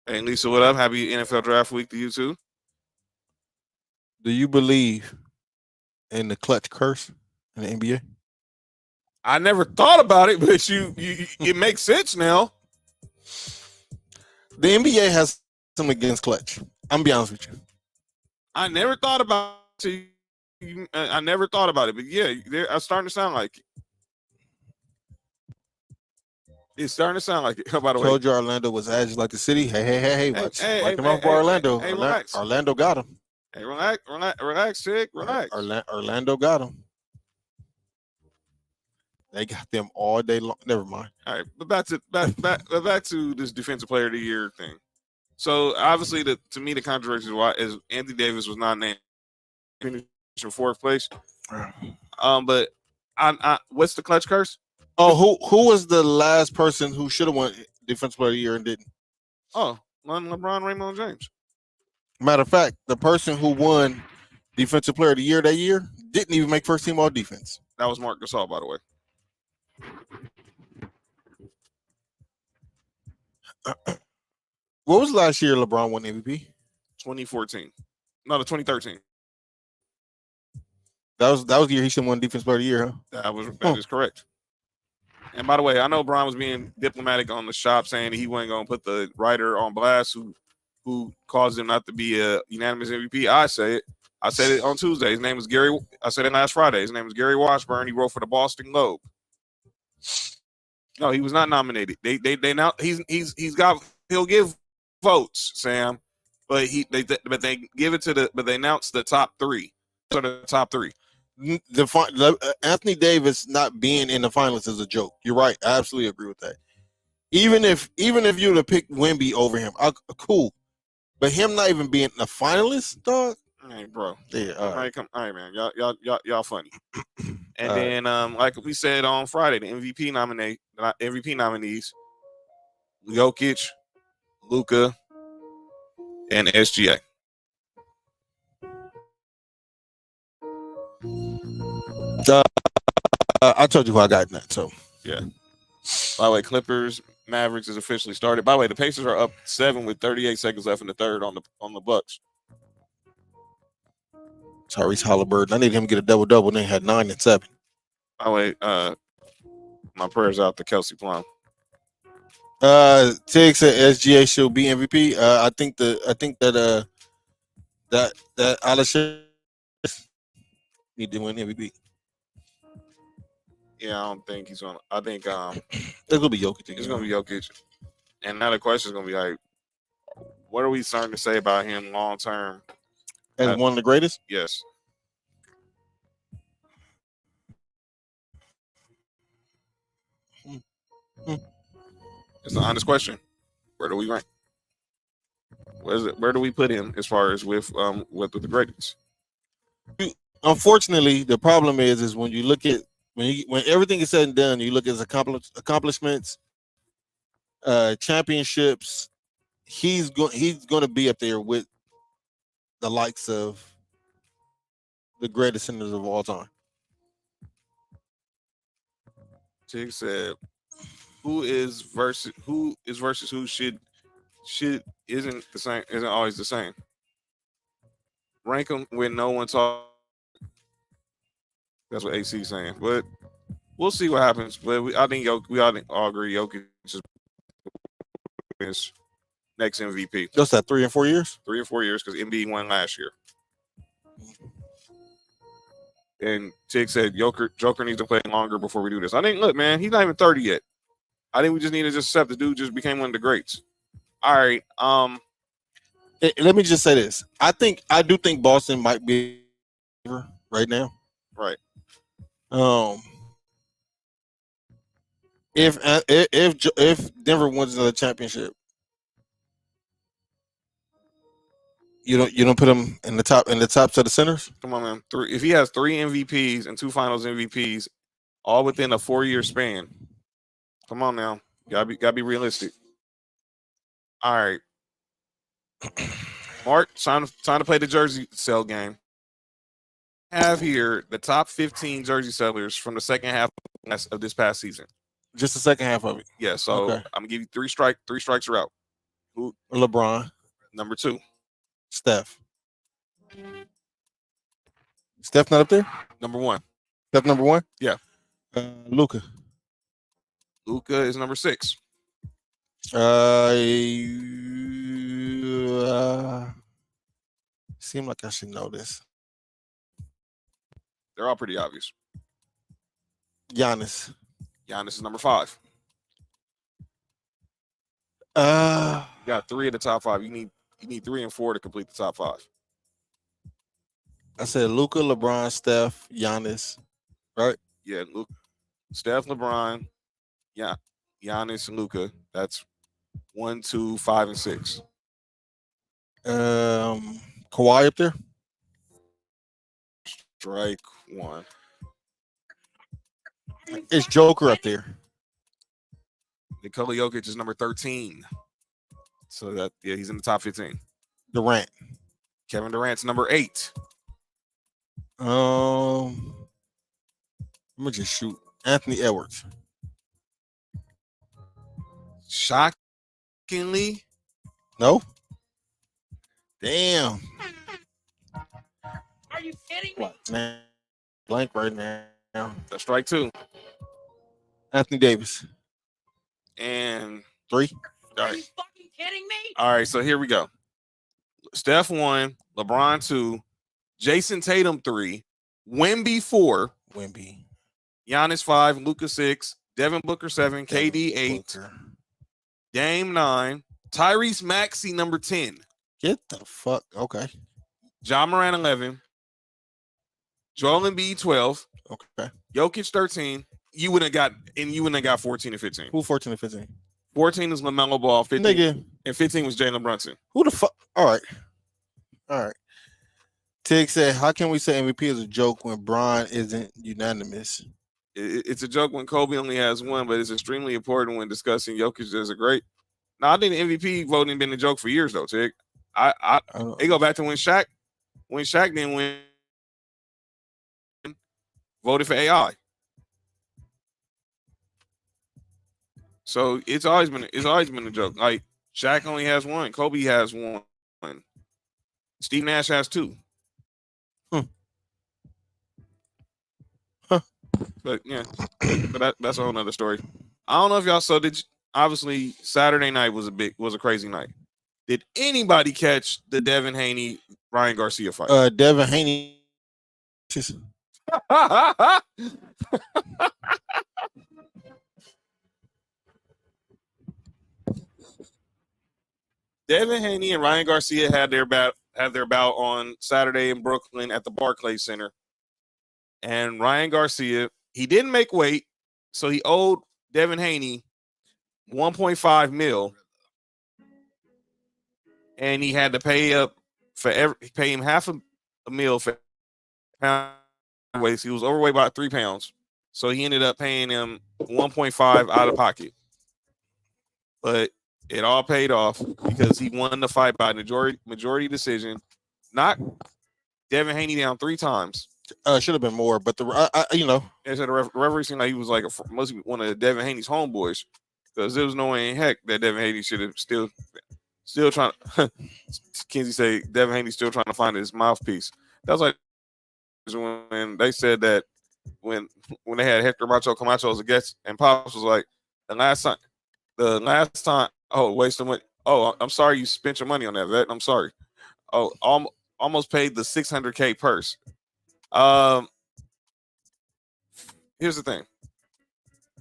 Hey Lisa, what up? Happy NFL Draft Week to you too. Do you believe in the clutch curse in the NBA? I never thought about it, but it makes sense now. The NBA has something against clutch. I'm gonna be honest with you. I never thought about it. I never thought about it, but yeah, I'm starting to sound like it. It's starting to sound like it. By the way, told you Orlando was agile like the city. Hey, watch him out for Orlando. Hey, relax. Orlando got him. Hey, relax, Chick, relax. Orlando got him. They got them all day long. Never mind. All right, but back to this defensive player of the year thing. So obviously, to me, the controversy is Anthony Davis was not named in fourth place. But what's the clutch curse? Oh, who was the last person who should have won defensive player of the year and didn't? Oh, LeBron, Raymond James. Matter of fact, the person who won defensive player of the year that year didn't even make first team all defense. That was Marc Gasol, by the way. What was last year LeBron won MVP? 2014. No, the 2013. That was the year he should have won defense player of the year, huh? That is correct. And by the way, I know Brian was being diplomatic on the shop, saying he wasn't going to put the writer on blast who caused him not to be a unanimous MVP. I said it on Tuesday. His name was Gary. I said it last Friday. His name was Gary Washburn. He wrote for the Boston Globe. No, he was not nominated. They now he'll give votes, Sam, but they give it to but they announced the top three. So the top three. Anthony Davis not being in the finalists is a joke. You're right. I absolutely agree with that. Even if you'd have picked Wemby over him, cool. But him not even being a finalist, dog. Hey, bro. Yeah, All right, come. All right, man. Y'all funny. And All right. then, like we said on Friday, the MVP nominees: Jokic, Luka, and SGA. I told you who I got in that. So Yeah. By the way, Clippers Mavericks is officially started. By the way, the Pacers are up 7 with 38 seconds left in the third on the Bucks. Tyrese Halliburton. I need him to get a double double. Then he had 9 and 7. By the way, my prayers out to Kelsey Plum. Tig said SGA should be MVP. I think that Alex need to win MVP. Yeah, I don't think he's gonna. I think It's gonna be Jokic. it's gonna be Jokic. And now the question is gonna be like, what are we starting to say about him long term? As one of the greatest. Yes. It's an honest question. Where do we rank? Where do we put him as far as with the greatest? Unfortunately, the problem is when you look at when everything is said and done, you look at his accomplishments, championships. He's going to be up there with the likes of the greatest centers of all time. Tig said, who is versus who should isn't always the same. Rank them when no one talks. That's what AC is saying. But we'll see what happens. But I think we all agree Jokic is next MVP. Just that 3 and 4 years. 3 or 4 years because Embiid won last year. And Tig said Joker needs to play longer before we do this. I think, look, man, he's not even 30 yet. I think we just need to just accept the dude just became one of the greats. All right. Let me just say this. I do think Boston might be right now. Right. If Denver wins another championship, you don't put him in the top set of centers. Come on, man. If he has 3 MVPs and 2 Finals MVPs, all within a 4-year span. Come on now, gotta be realistic. All right, Mark, time to play the jersey sale game. I have here the top 15 jersey sellers from the second half of this past season. Just the second half of it. Yeah, so okay. I'm gonna give you 3 strikes are out. Who? LeBron. Number 2. Steph. Steph not up there? Number 1. Steph number 1? Yeah. Luka. Luka is number 6. Seem like I should know this. They're all pretty obvious. Giannis is number 5. You got 3 of the top 5. You need 3 and 4 to complete the top 5. I said Luka, LeBron, Steph, Giannis, right? Yeah, Steph, LeBron, yeah, Giannis, and Luka. That's 1, 2, 5, and 6. Kawhi up there. Strike 1. It's Joker up there. Nikola Jokic is number 13. So he's in the top 15. Durant. Kevin Durant's number 8. I'm gonna just shoot Anthony Edwards. Shockingly, no. Damn. Are you kidding me? Man, blank right now. That's strike 2. Anthony Davis. And 3. All right. Are you fucking kidding me? All right, so here we go. Steph 1, LeBron 2, Jason Tatum 3, Wemby 4, Giannis 5, Luka 6, Devin Booker 7, KD 8, Dame 9, Tyrese Maxey number 10. Get the fuck okay. Ja Morant 11, Joel Embiid 12, okay. Jokic 13. You wouldn't have got 14 and 15. Who 14 and 15? 14 is LaMelo Ball. 15, Nigga, and 15 was Jalen Brunson. who the fuck? All right. Tig said, "How can we say MVP is a joke when Bron isn't unanimous?" It's a joke when Kobe only has one, but it's extremely important when discussing Jokic as a great. Now, I think the MVP voting been a joke for years, though, Tig. They go back to when Shaq didn't win, voted for AI. So it's always been a joke. Like Shaq only has one, Kobe has one, Steve Nash has two. But yeah, but that's a whole nother story. I don't know if y'all saw. Obviously Saturday night was a crazy night. Did anybody catch the Devin Haney Ryan Garcia fight? Devin Haney. Devin Haney and Ryan Garcia had their bout on Saturday in Brooklyn at the Barclays Center. And Ryan Garcia, he didn't make weight, so he owed Devin Haney $1.5 million, and he had to pay him half a meal for pound weight. He was overweight by 3 pounds, so he ended up paying him 1.5 out of pocket. But it all paid off because he won the fight by majority decision. Knocked Devin Haney down 3 times. Should have been more, but the referee seemed like he was like must be one of Devin Haney's homeboys, because there was no way in heck that Devin Haney should have still trying. Kenzie say Devin Haney still trying to find his mouthpiece. That was like when they said that when they had Hector Camacho as a guest, and Pops was like the last time. Oh, waste of money. Oh, I'm sorry you spent your money on that, vet. I'm sorry. Oh, almost paid the $600K purse. Here's the thing.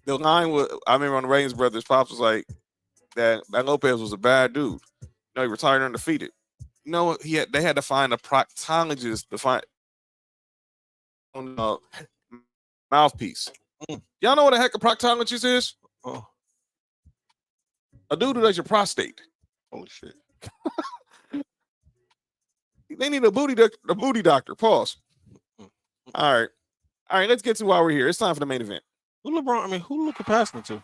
The line was, I remember on the Reigns Brothers, Pops was like that Lopez was a bad dude. He retired undefeated. They had to find a proctologist to find mouthpiece. Y'all know what the heck a proctologist is? Oh. A dude who does your prostate. Holy shit. They need a booty doctor. Pause. All right. Let's get to why we're here. It's time for the main event. Who Luka passing to?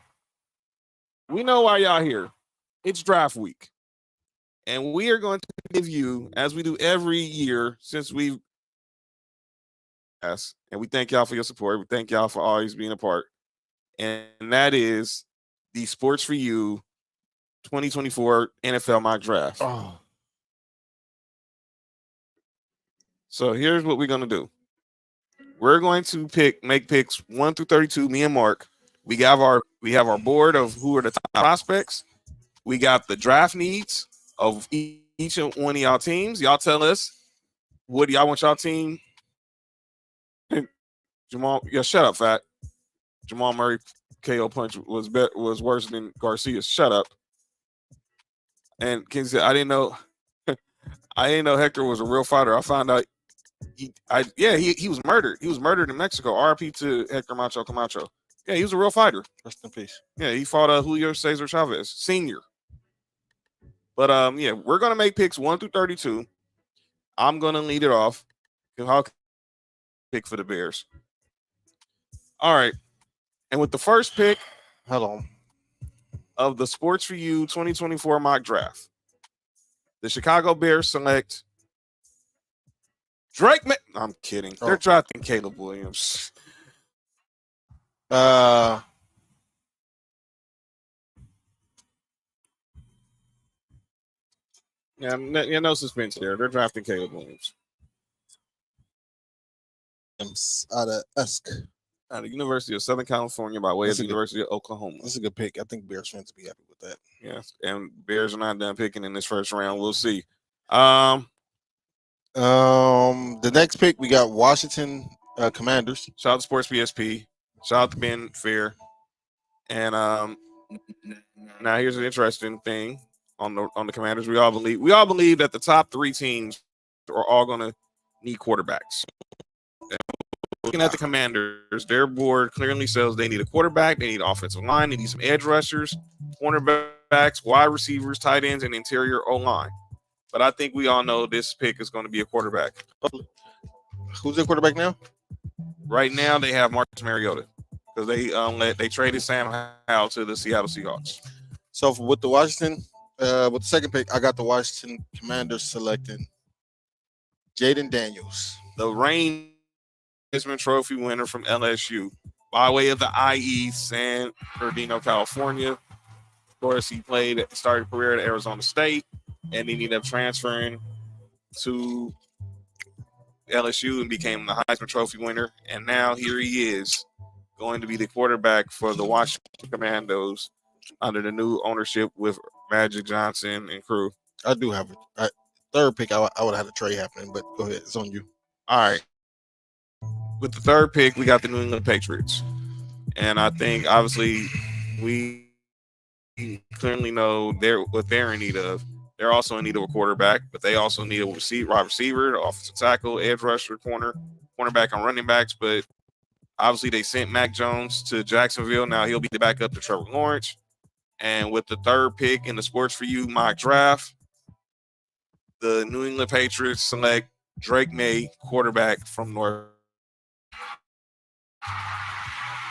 We know why y'all here. It's draft week, and we are going to give you, as we do every year since we've asked, and we thank y'all for your support. We thank y'all for always being a part, and that is the Sports4U 2024 NFL mock draft. Oh. So here's what we're gonna do. We're going to make picks 1 through 32. Me and Mark. We have our board of who are the top prospects. We got the draft needs of each one of y'all teams. Y'all tell us what do y'all want y'all team. Jamal, yeah, shut up, fat. Jamal Murray KO punch was worse than Garcia's. Shut up. And Ken said, I didn't know Hector was a real fighter. I found out he was murdered. He was murdered in Mexico. RP to Hector Camacho. Yeah, he was a real fighter. Rest in peace. Yeah, he fought Julio Cesar Chavez Sr. But yeah, we're gonna make picks 1 through 32. I'm gonna lead it off. I'll pick for the Bears. All right, and with the first pick, of the Sports4U 2024 mock draft, the Chicago Bears select Drake. I'm kidding. They're drafting Caleb Williams. Yeah, no suspense there. They're drafting Caleb Williams. Out of University of Southern California by way of the University of Oklahoma. That's a good pick. I think Bears fans will be happy with that. Yeah, and Bears are not done picking in this first round. We'll see. The next pick we got Washington Commanders. Shout out to Sports PSP. Shout out to Ben Fair. And now here's an interesting thing on the Commanders. We all believe that the top 3 teams are all going to need quarterbacks. And looking at the Commanders, their board clearly says they need a quarterback, they need offensive line, they need some edge rushers, cornerbacks, wide receivers, tight ends, and interior O-line. But I think we all know this pick is going to be a quarterback. Who's their quarterback now? Right now, they have Marcus Mariota because they traded Sam Howell to the Seattle Seahawks. So with the Washington, with the second pick, I got the Washington Commanders selecting Jaden Daniels. The reigning Heisman Trophy winner from LSU by way of the IE San Bernardino, California. Of course, he started a career at Arizona State, and he ended up transferring to LSU and became the Heisman Trophy winner. And now here he is, going to be the quarterback for the Washington Commandos under the new ownership with Magic Johnson and crew. I do have a third pick. I would have had a trade happening, but go ahead. It's on you. All right. With the third pick, we got the New England Patriots. And I think, obviously, we clearly know what they're in need of. They're also in need of a quarterback, but they also need a wide receiver, offensive tackle, edge rusher, cornerback, and running backs. But obviously, they sent Mac Jones to Jacksonville. Now he'll be the backup to Trevor Lawrence. And with the third pick in the Sports4U mock draft, the New England Patriots select Drake May, quarterback from North.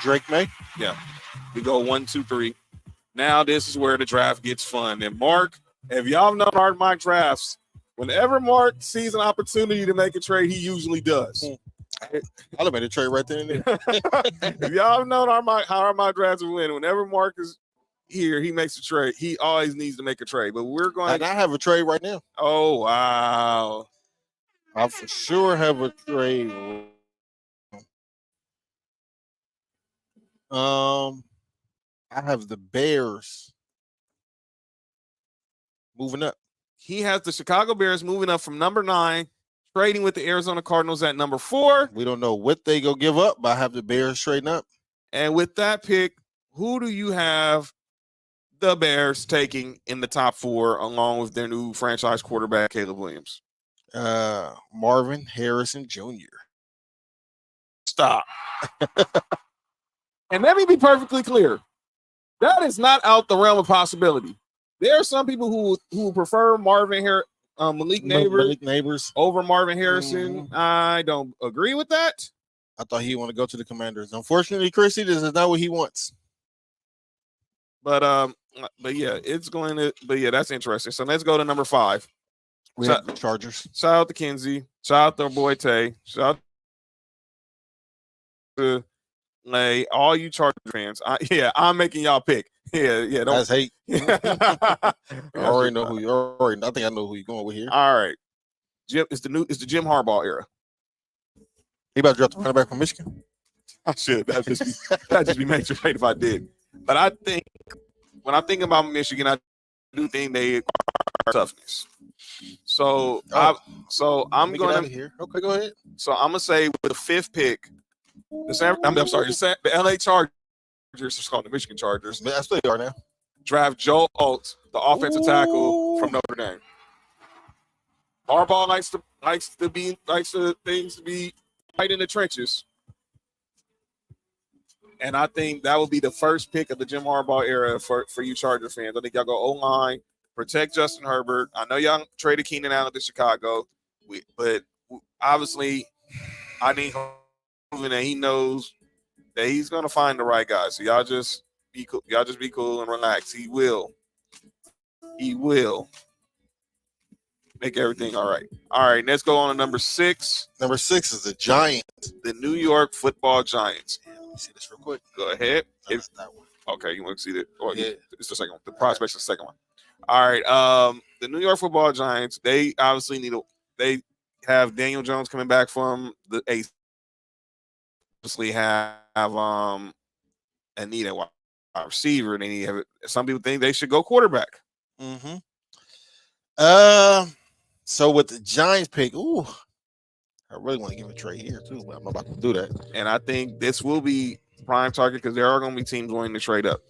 Drake May? Yeah. We go 1, 2, 3. Now this is where the draft gets fun. And Mark, if y'all known our mock drafts, whenever Mark sees an opportunity to make a trade, he usually does. I'd have made a trade right there and there. If y'all have known how our mock drafts will win, whenever Mark is here, he makes a trade. He always needs to make a trade. But we're going. And I have a trade right now. Oh wow! I for sure have a trade. I have the Bears moving up. He has the Chicago Bears moving up from number 9, trading with the Arizona Cardinals at number 4. We don't know what they go give up, but I have the Bears trading up. And with that pick, who do you have the Bears taking in the top 4 along with their new franchise quarterback, Caleb Williams? Marvin Harrison Jr. Stop. And let me be perfectly clear. That is not out the realm of possibility. There are some people who prefer Malik Neighbors over Marvin Harrison. I don't agree with that. I thought he wanted to go to the Commanders. Unfortunately, Chrissy, this is not what he wants. But yeah, it's going to. But yeah, that's interesting. So let's go to number 5. We have the Chargers. Shout out to Kinsey. Shout out to our boy Tay. Shout out to all you Charger fans. I'm making y'all pick. Yeah. That's hate. I already know who you are. I think I know who you're going with here. All right, Jim. It's the Jim Harbaugh era. He about to drop the running back from Michigan. I should. That'd just be major fate if I did. But I think when I think about Michigan, I do think they are toughness. So I'm going to here. Okay, go ahead. So I'm gonna say with the 5th pick, the LA Chargers, it's called the Michigan Chargers. That's what they are now. Draft Joe Alt, the offensive tackle from Notre Dame. Harbaugh likes things to be right in the trenches. And I think that will be the first pick of the Jim Harbaugh era for you Charger fans. I think y'all go O-line, protect Justin Herbert. I know y'all traded Keenan Allen to Chicago, but obviously I need him that he knows that he's going to find the right guy. So y'all just be cool. Y'all just be cool and relax. He will make everything all right. All right, let's go on to number 6. Number 6 is the Giants. The New York Football Giants. Let me see this real quick. Go ahead. It's that one. Okay, you want to see that? Oh, yeah. It's the second one. The prospect's the second one. All right. The New York Football Giants, they obviously they have Daniel Jones coming back from the 8th. Obviously have and need a wide receiver. They need some people think they should go quarterback. Mm-hmm. So with the Giants pick, I really want to give a trade here too, but I'm not about to do that. And I think this will be prime target because there are going to be teams willing to trade up.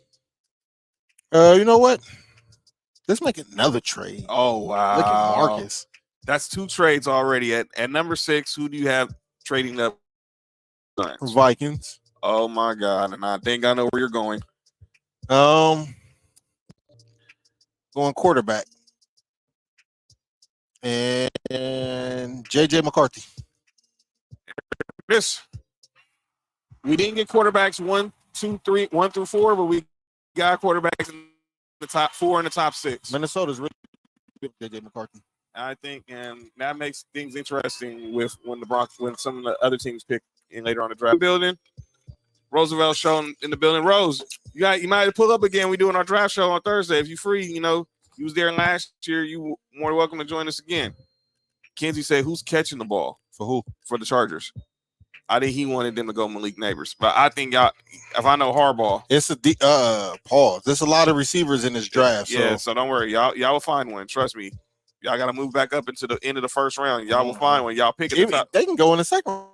You know what? Let's make another trade. Oh wow! Look at Marcus. That's 2 trades already. At number 6, who do you have trading up? Vikings. Oh my God! And I think I know where you're going. going quarterback. And JJ McCarthy. This we didn't get quarterbacks 1, 2, 3, 1 through 4, but we got quarterbacks in the top 4 and the top 6. Minnesota's really good, JJ McCarthy. I think, and that makes things interesting with when some of the other teams pick in later on the draft. Building, Roosevelt shown in the building. Rose, you might have pull up again. We doing our draft show on Thursday. If you free, you was there last year. You more than welcome to join us again. Kenzie said, "Who's catching the ball for who? For the Chargers." I think he wanted them to go Malik Neighbors, but I think y'all. If I know Harbaugh, it's a pause. There's a lot of receivers in this draft. Yeah, so don't worry, y'all will find one. Trust me. Y'all got to move back up into the end of the first round. Y'all will find one. Y'all pick at the top. They can go in the second round.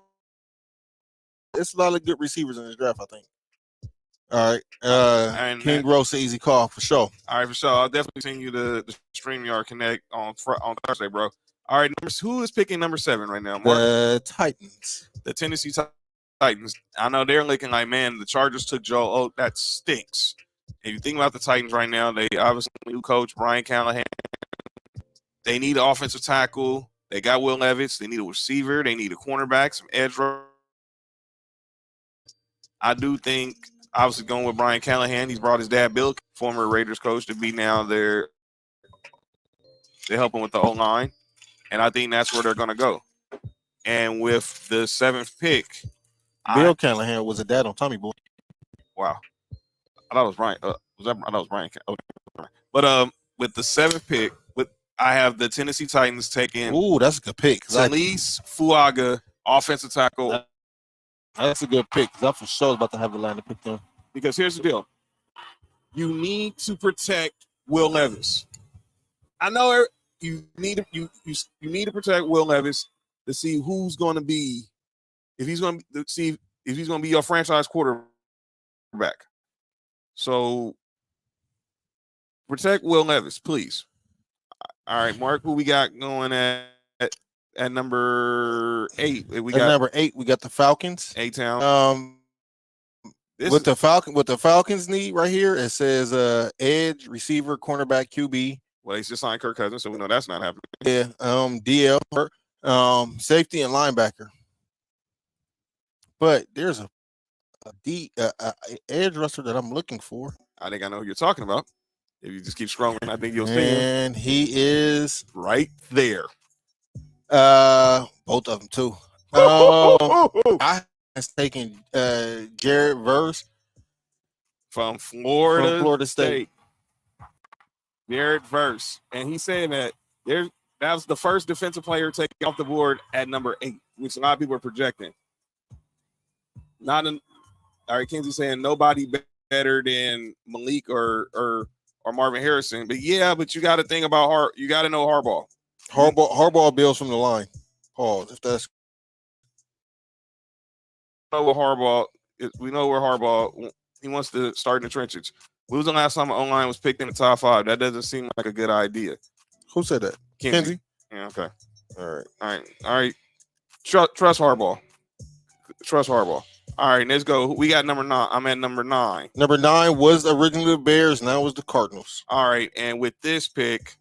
There's a lot of good receivers in this draft, I think. All right. King Gross, easy call for sure. All right, for sure. I'll definitely send you the StreamYard Connect on Thursday, bro. All right, who is picking number 7 right now? Mark? The Titans. The Tennessee Titans. I know they're looking like, man, the Chargers took Joe. Oh, that stinks. If you think about the Titans right now, they obviously new coach Brian Callahan. They need an offensive tackle. They got Will Levis. They need a receiver. They need a cornerback, some edge rush. I do think, obviously, going with Brian Callahan, he's brought his dad, Bill, former Raiders coach, to be now they're helping with the O-line. And I think that's where they're going to go. And with the 7th pick, Bill Callahan was a dad on Tommy Boy. Wow. I thought it was Brian. I thought it was Brian. Okay. But with the 7th pick, I have the Tennessee Titans taking. Ooh, that's a good pick. Talise Fuaga, offensive tackle. That's a good pick. That for sure is about to have the line to pick them. Because here's the deal: you need to protect Will Levis. I know you need to protect Will Levis to see who's going to be, if he's going to be your franchise quarterback. So protect Will Levis, please. All right, Mark, who we got going at number 8? Number 8, we got the Falcons. A-Town. With the Falcons need right here, it says edge, receiver, cornerback, QB. Well, they just signed Kirk Cousins, so we know that's not happening. Yeah, DL, safety and linebacker. But there's a edge rusher that I'm looking for. I think I know who you're talking about. If you just keep scrolling, I think you'll see him. And he is right there. Both of them too. I was taking Jared Verse from Florida State. Jared Verse, and he's saying that that was the first defensive player taken off the board at number 8, which a lot of people are projecting. All right, Kenzie saying nobody better than Malik or Marvin Harrison, but you got to think about you got to know Harbaugh. Harbaugh builds from the line. Pause. If that's we know where Harbaugh he wants to start in the trenches. When was the last time an O-line was picked in the top 5? That doesn't seem like a good idea. Who said that? Kenzie? Yeah. Okay. All right. Trust Harbaugh. All right, let's go. We got number 9. I'm at number 9. Number 9 was originally the Bears. Now it's the Cardinals. All right, and with this pick,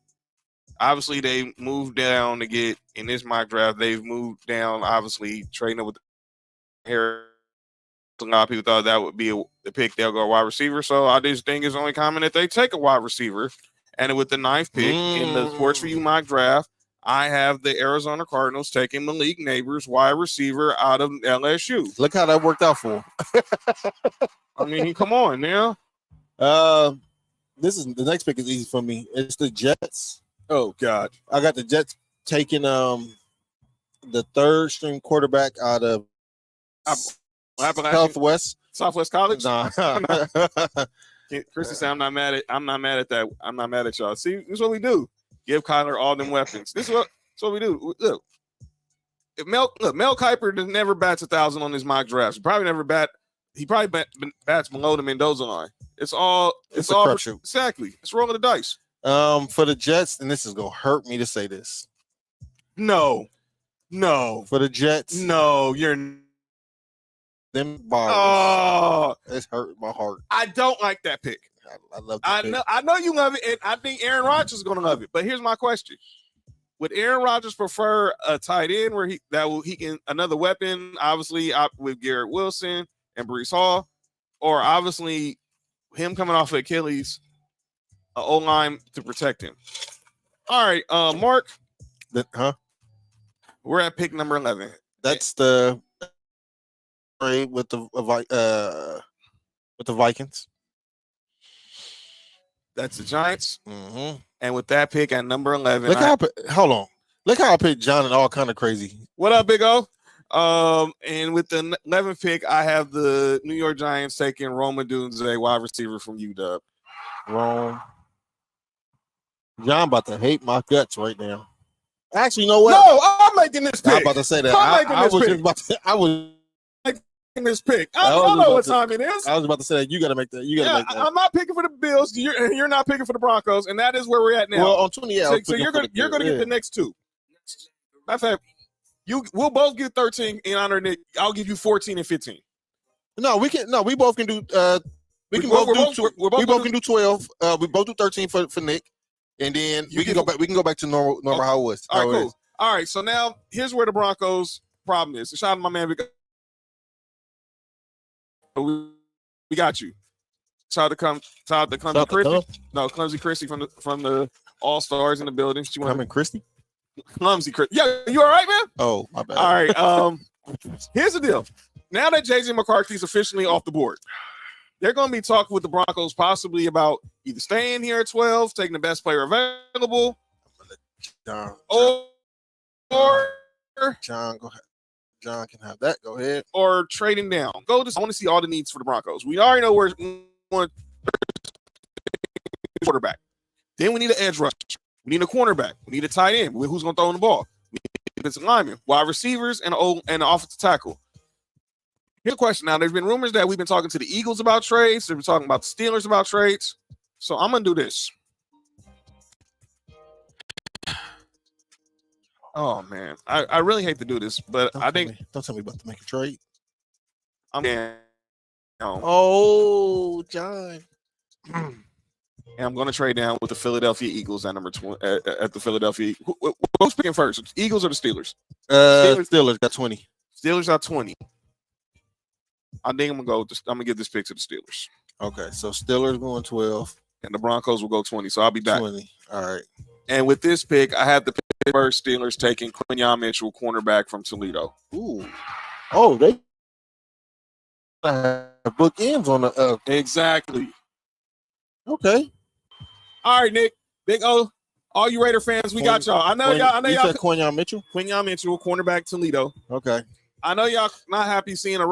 obviously they moved down to get in this mock draft. They've moved down, obviously trading with Harris. A lot of people thought that would be the pick. They'll go wide receiver. So I just think it's only common that they take a wide receiver. And with the 9th pick in the Sports4U mock draft, I have the Arizona Cardinals taking Malik Neighbors, wide receiver out of LSU. Look how that worked out for him. I mean, come on now. This is the next pick is easy for me. It's the Jets. Oh God, I got the Jets taking the 3rd string quarterback out of Southwest College. Nah. Christy said, I'm not mad at that. I'm not mad at y'all. See, this is what we do. Give Kyler all them weapons. This is what we do. Look, if Mel Kiper just never bats 1,000 on his mock drafts. He probably bats below the Mendoza line. It's all crapshoot. Exactly. It's rolling the dice. For the Jets, and this is gonna hurt me to say this. No. For the Jets, no, you're them bars. Oh, it's hurt my heart. I don't like that pick. I love. I know you love it, and I think Aaron Rodgers is going to love it. But here's my question: would Aaron Rodgers prefer a tight end where he can another weapon, obviously with Garrett Wilson and Breece Hall, or obviously him coming off of Achilles, an O-line to protect him? All right, Mark. We're at pick number 11. That's the trade with the Vikings. That's the Giants. Mm-hmm. And with that pick at number 11, hold on. Look how I picked John and all kind of crazy. What up, Big O? And with the 11th pick, I have the New York Giants taking Rome Odunze, wide receiver from UW. Rome. John about to hate my guts right now. Actually, you know what? No, I'm making this pick. I'm about to say that. I was making this pick. I don't know what time it is. I was about to say that. You got to make that. Make that. I'm not picking for the Bills. You're not picking for the Broncos, and that is where we're at now. Well, on 20, yeah. So you're gonna get the next two. Matter of fact, we'll both get 13 in honor of Nick. I'll give you 14 and 15. No, we can. No, we both can do. We can both do 12. We both do 13 for Nick. And then we can go back. We can go back to normal how it was. All right, cool. All right, so now here's where the Broncos' problem is. Shout out to my man. We got you. Shout out to Clumsy Christie. No, Clumsy Christie from the All Stars in the building. She Clumsy Christie. Clumsy Christie. Yeah, you all right, man? Oh, my bad. All right. Here's the deal. Now that JJ McCarthy's officially off the board, they're going to be talking with the Broncos possibly about either staying here at 12, taking the best player available, or John, go ahead. John can have that. Go ahead. Or trading down. I want to see all the needs for the Broncos. We already know where we want quarterback. Then we need an edge rusher. We need a cornerback. We need a tight end. Who's going to throw in the ball? We need defensive linemen, wide receivers, and an offensive tackle. Here's a question. Now, there's been rumors that we've been talking to the Eagles about trades. They've been talking about the Steelers about trades. So I'm going to do this. Oh, man. I really hate to do this, but don't tell me about to make a trade. Oh, John. And I'm going to trade down with the Philadelphia Eagles at number 20 at the Philadelphia. Who's picking first? Eagles or the Steelers? Steelers got 20. Steelers got 20. I think I'm going to give this pick to the Steelers. Okay, so Steelers going 12. And the Broncos will go 20, so I'll be back. 20. All right. And with this pick, I have the Pittsburgh Steelers taking Quinyon Mitchell, cornerback from Toledo. Ooh. Oh, they bookends on the Exactly. Okay. All right, Nick. Big O. All you Raider fans, we got y'all. I know y'all said Quinyon Mitchell? Quinyon Mitchell, cornerback Toledo. Okay. I know y'all not happy seeing a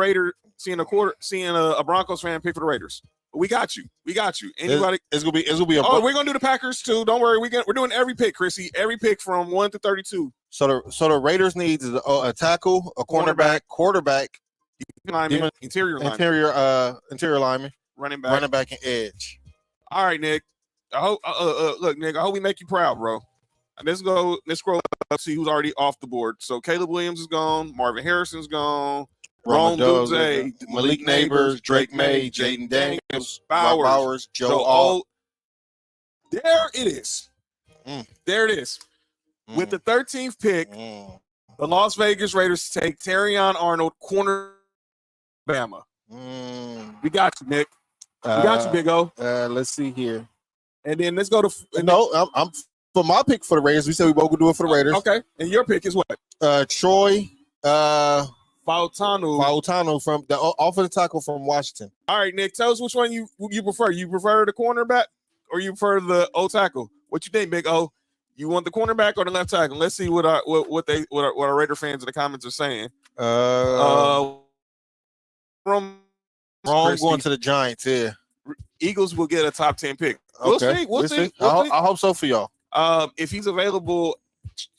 Broncos fan pick for the Raiders. But we got you. Anybody? It's gonna be. We're gonna do the Packers too. Don't worry. We're doing every pick, Chrissy. Every pick from 1 to 32. So the Raiders needs a tackle, a cornerback, quarterback, lineman, interior lineman, running back, and edge. All right, Nick. I hope. Look, Nick. I hope we make you proud, bro. Let's scroll up, see who's already off the board. So Caleb Williams is gone. Marvin Harrison's gone. Rome Odunze, Malik Neighbors, Drake May, Jaden Daniels, Bowers, Joe Alt. There it is. There it is. With the 13th pick, the Las Vegas Raiders take Terrion Arnold, corner, Bama. We got you, Nick. We got you, Big O. Let's see here. And then let's go to. I'm for my pick for the Raiders. We said we both would do it for the Raiders. Okay. And your pick is what? Troy. Fautanu from the offensive tackle from Washington. All right, Nick, tell us which one you prefer. You prefer the cornerback or you prefer the O tackle? What you think, Big O? You want the cornerback or the left tackle? Let's see what our Raider fans in the comments are saying. From going to the Giants. Yeah, Eagles will get a top 10 pick. We'll see. I hope so for y'all. If he's available,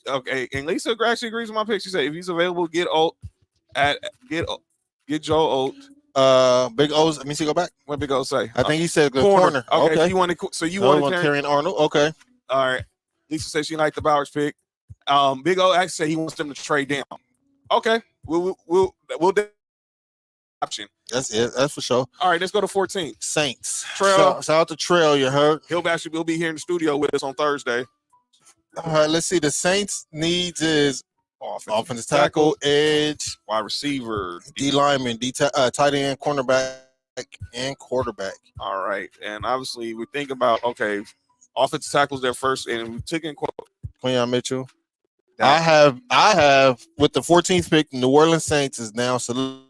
okay. And Lisa actually agrees with my pick. She said if he's available, get Joe Alt. Big O's. Let me see. Go back. What Big O say? I think he said the corner. Okay. You want Terrion Arnold. Okay. All right. Lisa said she liked the Bowers pick. Big O actually said he wants them to trade down. Okay. We'll option. That's it. That's for sure. All right, let's go to 14. Saints. Trail. Shout out to Trail. You heard. He'll be here in the studio with us on Thursday. All right. Let's see. The Saints needs is offensive tackle, edge, wide receiver, D lineman, tight end, cornerback, and quarterback. All right, and obviously we think about offensive tackles there first, and we took in Quinyon Mitchell. I have with the 14th pick, New Orleans Saints is now selected.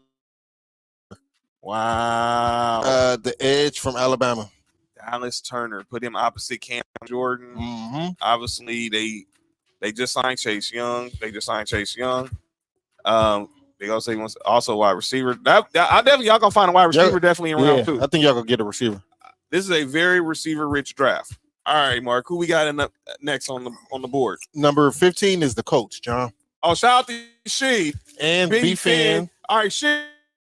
Wow. The edge from Alabama. Dallas Turner, put him opposite Cam Jordan. Mm-hmm. Obviously, they just signed Chase Young. They gonna say once also wide receiver. Y'all gonna find a wide receiver definitely in round 2. I think y'all gonna get a receiver. This is a very receiver rich draft. All right, Mark, who we got next on the board? Number 15 is the coach, John. Oh, shout out to She and B Fan. All right, She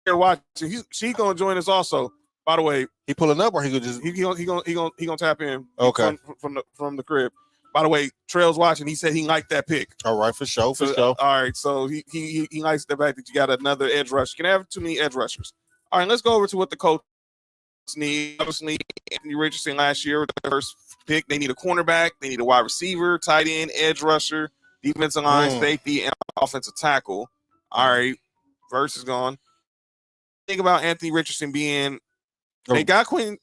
watching. She gonna join us also. By the way, he pulling up or he could just he gonna tap in. Okay, from the crib. By the way, Trail's watching. He said he liked that pick. All right, for sure. All right, so he likes the fact that you got another edge rusher. You can have too many edge rushers. All right, let's go over to what the coach need. Obviously, Anthony Richardson last year with the first pick. They need a cornerback. They need a wide receiver, tight end, edge rusher, defensive line, safety, and offensive tackle. All right, verse is gone. Think about Anthony Richardson being. They got Queen.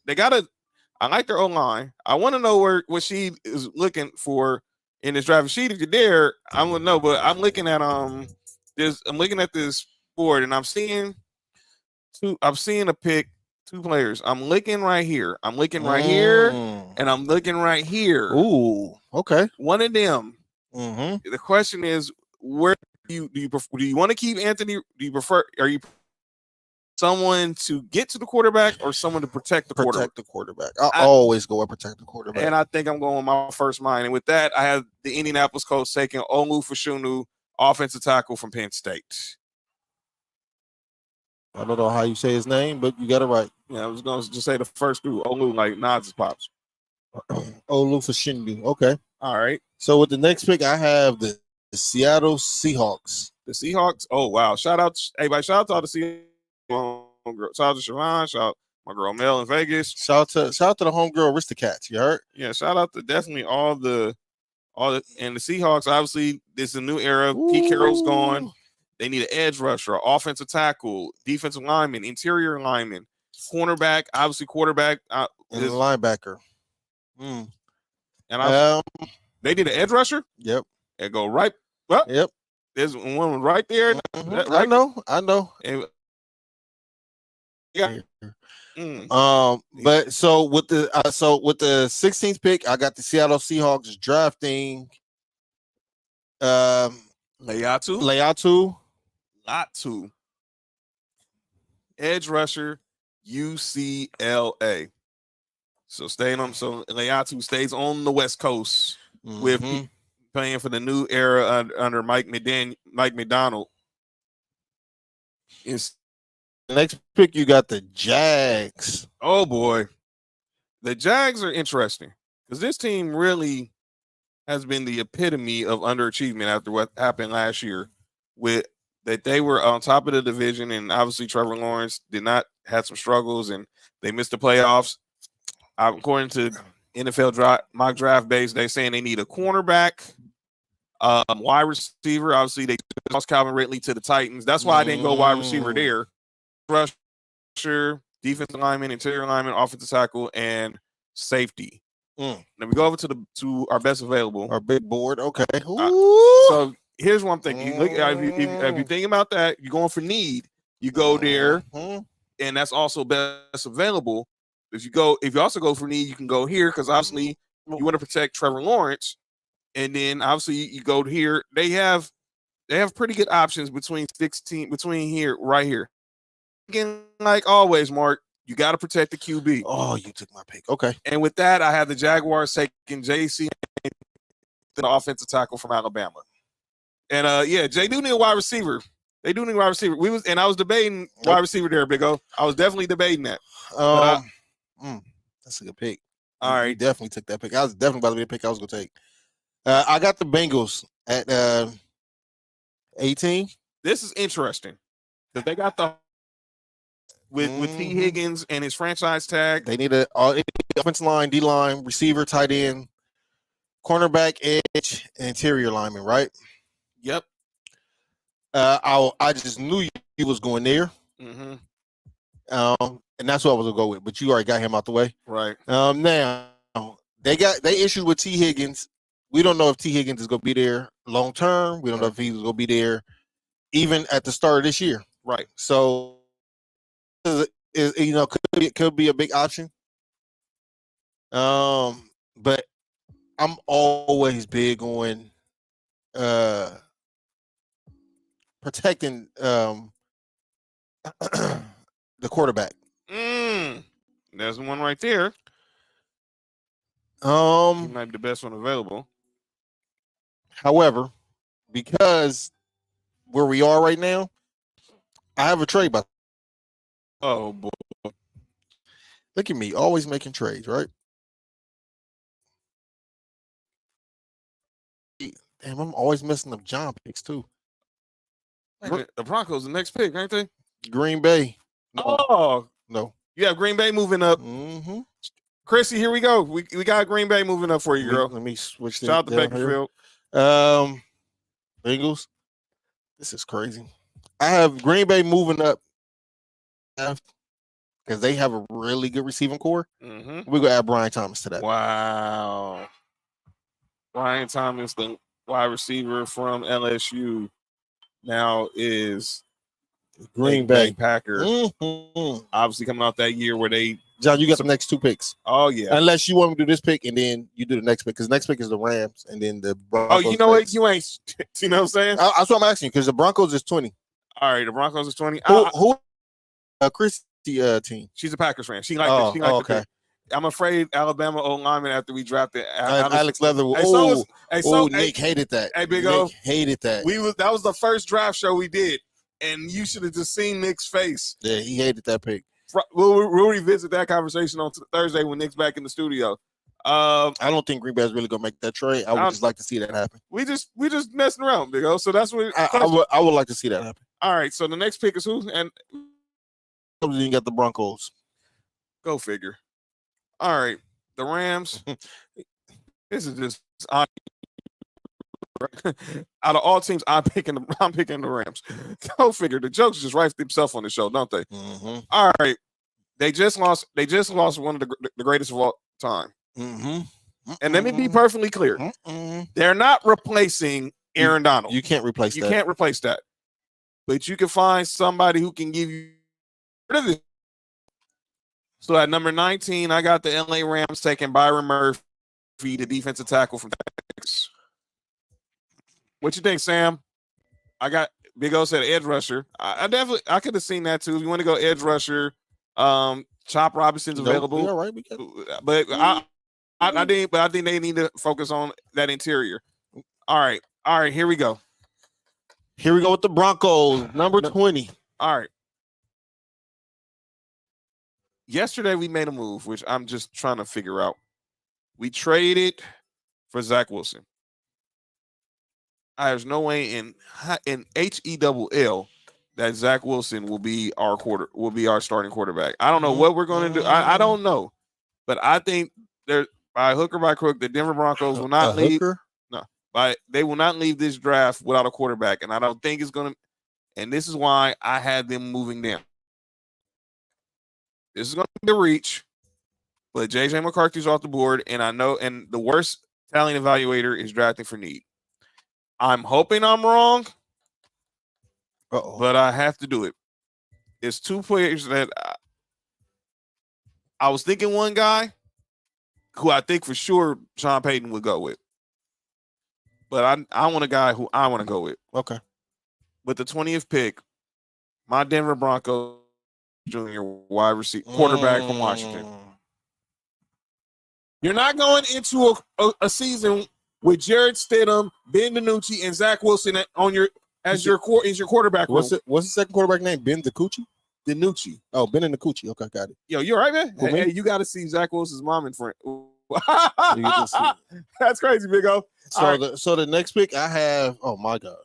I like their O-line. I want to know what she is looking for in this draft. She, if you're there, I want to know. But I'm looking at this. I'm looking at this board, and I'm seeing a pick. 2 players. I'm looking right here. I'm looking right here, and I'm looking right here. Ooh, okay. One of them. Mm-hmm. The question is, where do you want to keep Anthony? Do you prefer? Are you someone to get to the quarterback or someone to protect the quarterback? Protect the quarterback. I always go and protect the quarterback. And I think I'm going with my first mind. And with that, I have the Indianapolis Colts taking Olu Fashanu, offensive tackle from Penn State. I don't know how you say his name, but you got it right. Yeah, I was going to just say the first two, Olu, like Nas' pops. Olu Fashanu. Okay. All right. So with the next pick, I have the Seattle Seahawks. The Seahawks. Oh, wow. Shout out to all the Seahawks. Shout out to Sharon. Shout out my girl Mel in Vegas. Shout out to the homegirl Aristocats. You heard? Yeah. Shout out to definitely all the and the Seahawks. Obviously, this is a new era. Pete Carroll's gone. They need an edge rusher, offensive tackle, defensive lineman, interior lineman, cornerback. Obviously, quarterback and a linebacker. And they did an edge rusher. Yep. And go right. Well, yep. There's one right there. Mm-hmm. Right? I know. And, yeah. But so with the 16th pick, I got the Seattle Seahawks drafting Layatu. Edge rusher, UCLA. So Layatu stays on the West Coast with playing for the new era under Mike McDonald. The next pick, you got the Jags. Oh boy, the Jags are interesting because this team really has been the epitome of underachievement after what happened last year. With that, they were on top of the division, and obviously Trevor Lawrence had some struggles, and they missed the playoffs. According to NFL mock draft base, they're saying they need a cornerback, wide receiver. Obviously, they lost Calvin Ridley to the Titans. That's why I didn't go wide receiver there. Rusher, defensive lineman, interior lineman, offensive tackle, and safety. Now we go over to our best available, our big board. Okay. So here's one thing: you look if you think about that, you're going for need. You go there, and that's also best available. If you also go for need, you can go here because obviously you want to protect Trevor Lawrence, and then obviously you go here. They have pretty good options between here, right here. Again, like always, Mark, you got to protect the QB. Oh, you took my pick. Okay. And with that, I have the Jaguars taking JC, the offensive tackle from Alabama. And Jay do need a wide receiver. They do need a wide receiver. I was debating wide receiver there, Big O. I was definitely debating that. That's a good pick. All right. You definitely took that pick. I was definitely about to be a pick I was going to take. I got the Bengals at 18. This is interesting because they got the with T. Higgins and his franchise tag. They need a offensive line, D line, receiver, tight end, cornerback, edge, and interior lineman. Right. Yep. I just knew you was going there. Mm-hmm. And that's what I was gonna go with. But you already got him out the way. Right. Now they issues with T. Higgins. We don't know if T. Higgins is gonna be there long term. We don't know if he's gonna be there even at the start of this year. Right. So, could be a big option. But I'm always big on protecting the quarterback. There's one right there. He might be the best one available. However, because where we are right now, I have a trade. Oh boy! Look at me, always making trades, right? Damn, I'm always messing up John picks too. The Broncos, the next pick, ain't they? Green Bay. No. No. You have Green Bay moving up. Mm-hmm. Chrissy, here we go. We got Green Bay moving up for you, girl. Let me switch. Shout out to Bakerfield. Bengals. This is crazy. I have Green Bay moving up because they have a really good receiving core. Mm-hmm. We're gonna add Brian Thomas to that. Wow. Brian Thomas, the wide receiver from LSU, now is Green Bay Packer. Mm-hmm. Obviously coming out that year where they. John, you got the next two picks. Oh yeah. Unless you want me to do this pick and then you do the next pick, because the next pick is the Rams and then the Broncos. Oh, you know what? You ain't. You know what I'm saying? That's what I'm asking you, because the Broncos is 20. All right, the Broncos is 20. Who? Christy team. She's a Packers fan. She liked it. She liked okay. I'm afraid Alabama O lineman after we drafted Alex Leatherwood. Nick hated that. Hey, Big O. Nick hated that. That was the first draft show we did, and you should have just seen Nick's face. Yeah, he hated that pick. We'll revisit that conversation on Thursday when Nick's back in the studio. I don't think Green Bay is really gonna make that trade. I would just like to see that happen. We just messing around, Big O. So that's what I would like to see that happen. All right. So the next pick is who? And you got the Broncos. Go figure. All right, the Rams. This is just out of all teams, I'm picking the Rams. Go figure. The jokes just write themselves on the show, don't they? Mm-hmm. All right, they just lost one of the greatest of all time. Mm-hmm. And let me be perfectly clear: they're not replacing Aaron Donald. You can't replace that. You can't replace that. But you can find somebody who can give you rid of it. So at number 19, I got the LA Rams taking Byron Murphy, the defensive tackle from Texas. What you think, Sam? I got Big O said edge rusher. I could have seen that too. If you want to go edge rusher, Chop Robinson's available. Yeah, right. But I think they need to focus on that interior. All right. Here we go. Here we go with the Broncos, number 20. All right. Yesterday we made a move, which I'm just trying to figure out. We traded for Zach Wilson. There's no way in HELL that Zach Wilson will be our starting quarterback. I don't know what we're going to do. I don't know, but I think by hook or by crook, the Denver Broncos will not leave. They will not leave this draft without a quarterback, and I don't think it's going to. And this is why I had them moving down. This is going to be a reach, but J.J. McCarthy's off the board, and I know, and the worst talent evaluator is drafting for need. I'm hoping I'm wrong, but I have to do it. It's two players that I was thinking one guy who I think for sure Sean Payton would go with, but I want a guy who I want to go with. Okay. With the 20th pick, my Denver Broncos junior wide receiver quarterback from Washington. You're not going into a season with Jared Stidham, Ben DiNucci, and Zach Wilson as your quarterback. What's the second quarterback name? Ben DiNucci? DiNucci. Oh, Ben DiNucci. Okay, got it. Yo, you all right, man? Hey, you got to see Zach Wilson's mom and friend. That's crazy, Big O. So the next pick I have, oh my God.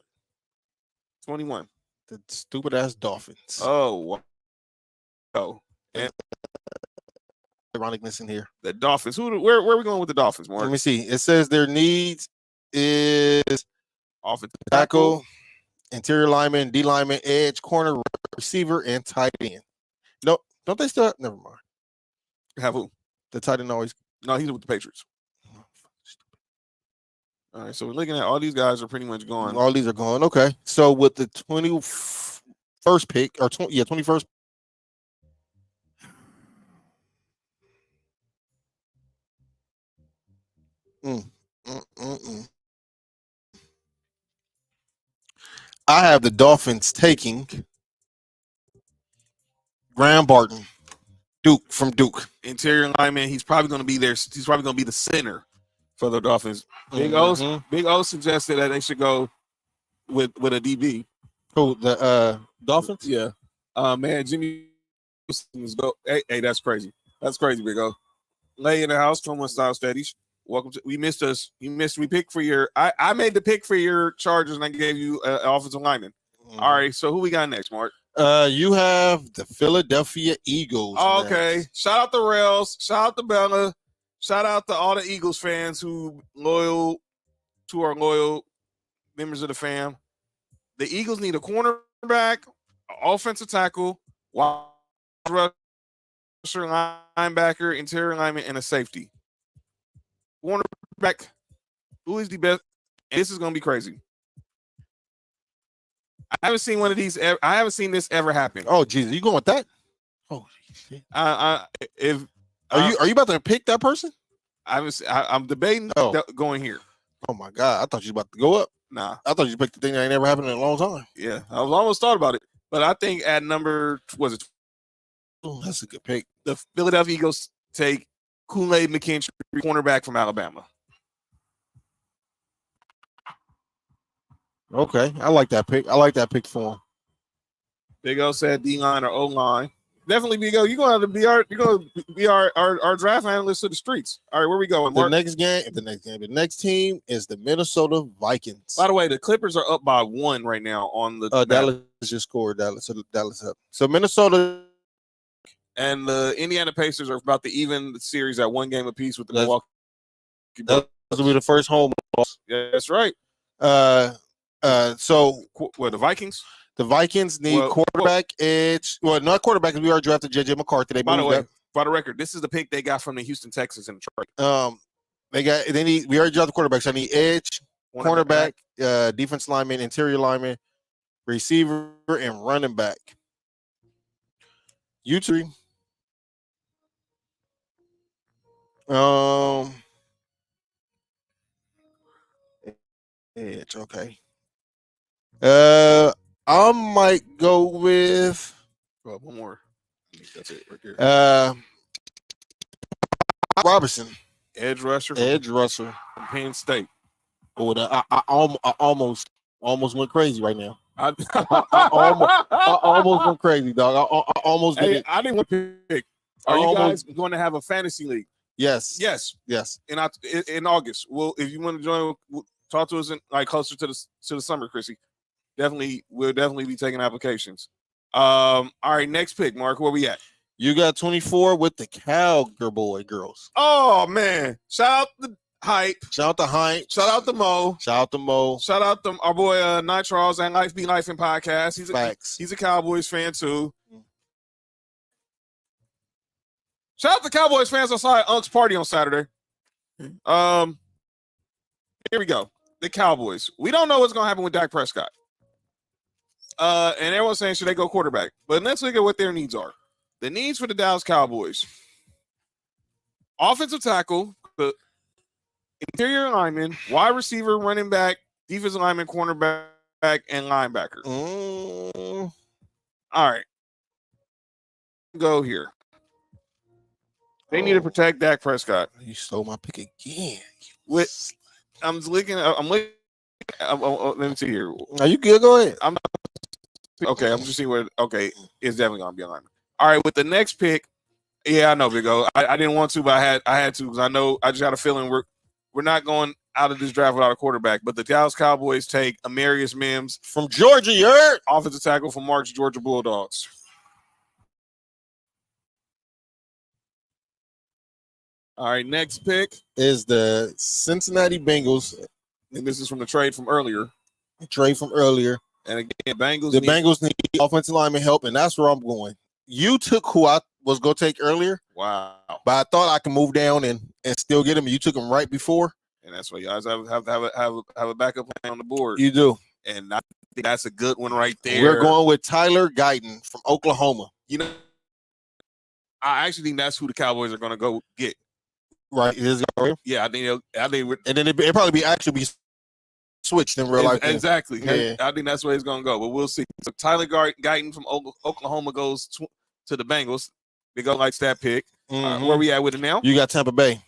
21. The stupid ass Dolphins. Oh, wow. go. And Ironicness in here. the Dolphins. Where are we going with the Dolphins, Mark? Let me see. It says their needs is Offensive tackle, interior lineman, D lineman, edge, corner, receiver, and tight end. No, don't they still? Never mind. Have who? The tight end always. No, he's with the Patriots. All right, so we're looking at all these guys are pretty much gone. All these are gone. Okay, so with the 21st pick or 21st. I have the Dolphins taking Graham Barton, Duke from Duke. Interior lineman. He's probably going to be there. He's probably going to be the center for the Dolphins. Big O suggested that they should go with a DB. Who, the Dolphins? Yeah. Man, Jimmy is go. Hey, that's crazy. That's crazy, Big O. Lay in the house, 21 style steadies. Welcome to. We missed us. You missed. We picked for your. I made the pick for your Chargers, and I gave you an offensive lineman. All right. So who we got next, Mark? You have the Philadelphia Eagles. Oh, okay. Shout out to Rails. Shout out to Bella. Shout out to all the Eagles fans who loyal members of the fam. The Eagles need a cornerback, offensive tackle, wide rusher, linebacker, interior lineman, and a safety. Cornerback, who is the best? And this is going to be crazy. I haven't seen one of these. I haven't seen this ever happen. Oh, Jesus, you going with that? Oh, shit. Are you about to pick that person? I'm debating going here. Oh my God, I thought you were about to go up. Nah, I thought you picked the thing that ain't never happened in a long time. Yeah, I was almost thought about it, but I think at number Oh, that's a good pick. The Philadelphia Eagles take Kool-Aid McKinstry, cornerback from Alabama. Okay, I like that pick. I like that pick for him. Big O said D-line or O-line. Definitely, Big O. You're going to be our draft analyst to the streets. All right, where we going, Mark? The next team is the Minnesota Vikings. By the way, the Clippers are up by 1 right now on the Dallas just scored. Dallas up. So Minnesota and the Indiana Pacers are about to even the series at 1 game apiece with the Milwaukee Bucks. That will be the first home loss. Yeah, that's right. So the Vikings? The Vikings need quarterback, edge. Well, not quarterback because we already drafted JJ McCarthy. By the way, for the record, this is the pick they got from the Houston Texans in Detroit. We already drafted quarterbacks. I need edge, cornerback, defense lineman, interior lineman, receiver, and running back. You three. Edge, okay. I might go with one more. I think that's it right there. Robinson. Edge rusher from Penn State. Oh, I almost went crazy right now. I almost went crazy, dog. I almost did it. I didn't want to pick. Are you guys going to have a fantasy league? Yes. In August. Well, if you want to join, talk to us closer to the summer, Chrissy. We'll definitely be taking applications. All right, next pick, Mark. Where we at? You got 24 with the Cowboy girls. Oh man! Shout out the Hype. Shout out to Hype. Shout out to Mo. Shout out to our boy Night Charles and Life Be Life in podcast. He's a Cowboys fan too. Shout out to Cowboys fans outside Unc's party on Saturday. Here we go. The Cowboys. We don't know what's gonna happen with Dak Prescott. And everyone's saying should they go quarterback? But let's look at what their needs are. The needs for the Dallas Cowboys: offensive tackle, the interior lineman, wide receiver, running back, defensive lineman, cornerback, and linebacker. All right, go here. They need to protect Dak Prescott. You stole my pick again. I'm looking. Let me see here. Are you good? Go ahead. I'm just seeing what. Okay, it's definitely gonna be a lineman. All right, with the next pick, yeah, I know, Big O. I didn't want to, but I had to because I just got a feeling we're not going out of this draft without a quarterback. But the Dallas Cowboys take Amarius Mims from Georgia. You heard? Offensive tackle from Mark's Georgia Bulldogs. All right, next pick. is the Cincinnati Bengals. And this is from the trade from earlier. Trade from earlier. And again, Bengals. Bengals need offensive lineman help, and that's where I'm going. You took who I was going to take earlier. Wow. But I thought I could move down and still get him. You took him right before. And that's why you guys have a backup plan on the board. You do. And I think that's a good one right there. We're going with Tyler Guyton from Oklahoma. You know, I actually think that's who the Cowboys are going to go get. Right. Yeah, I think and then it probably be switched in real life. Exactly. Yeah. I think that's where it's going to go, but we'll see. So Tyler Guyton from Oklahoma goes to the Bengals. They go like that pick. Mm-hmm. Where we at with it now? You got Tampa Bay.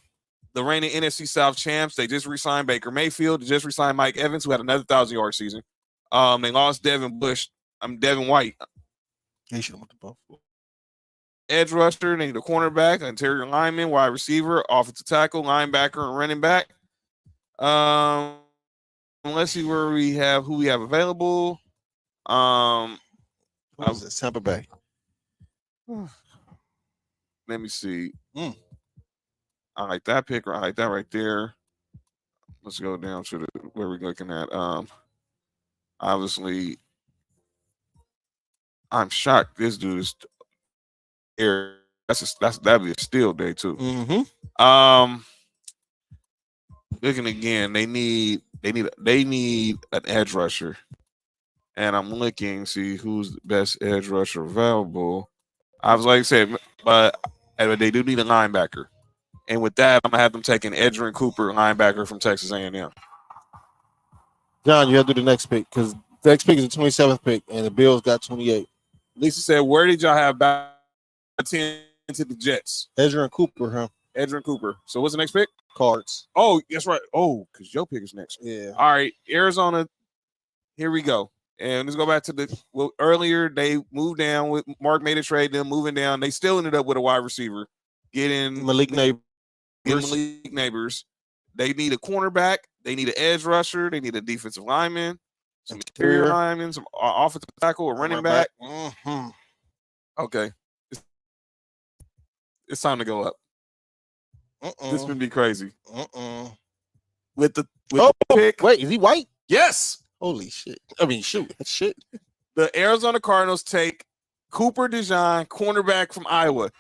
The reigning NFC South champs. They just re-signed Baker Mayfield. They just re-signed Mike Evans, who had another 1,000-yard season. They lost Devin White. He should have went to Buffalo. Edge rusher. They need a cornerback, interior lineman, wide receiver, offensive tackle, linebacker, and running back. Let's see who we have available. What is this? Tampa Bay. Let me see. I like that pick. I like that right there. Let's go down to where we're looking at. Obviously, I'm shocked. This dude is here. That'd be a steal day too. Mm-hmm. Looking again, they need an edge rusher, and I'm looking see who's the best edge rusher available. I was like I said, but they do need a linebacker. And with that, I'm gonna have them take an Edgerrin Cooper, linebacker from Texas A&M. John, you have to do the next pick because the next pick is the 27th pick, and the Bills got 28. Lisa said, "Where did y'all have back 10 to the Jets?" Edgerrin Cooper, huh? Edgerrin Cooper. So what's the next pick? Cards. Oh, that's right. Oh, because your pick is next. Yeah. All right, Arizona. Here we go. And let's go back to earlier. They moved down with Mark made a trade. Them moving down. They still ended up with a wide receiver. Getting Malik Neighbors. They need a cornerback. They need an edge rusher. They need a defensive lineman, some interior linemen, some offensive tackle, a running back. Mm-hmm. Okay, it's time to go up. This is gonna be crazy. With the pick. Wait, is he white? Yes. Holy shit! I mean, shoot, shit. The Arizona Cardinals take Cooper DeJean, cornerback from Iowa.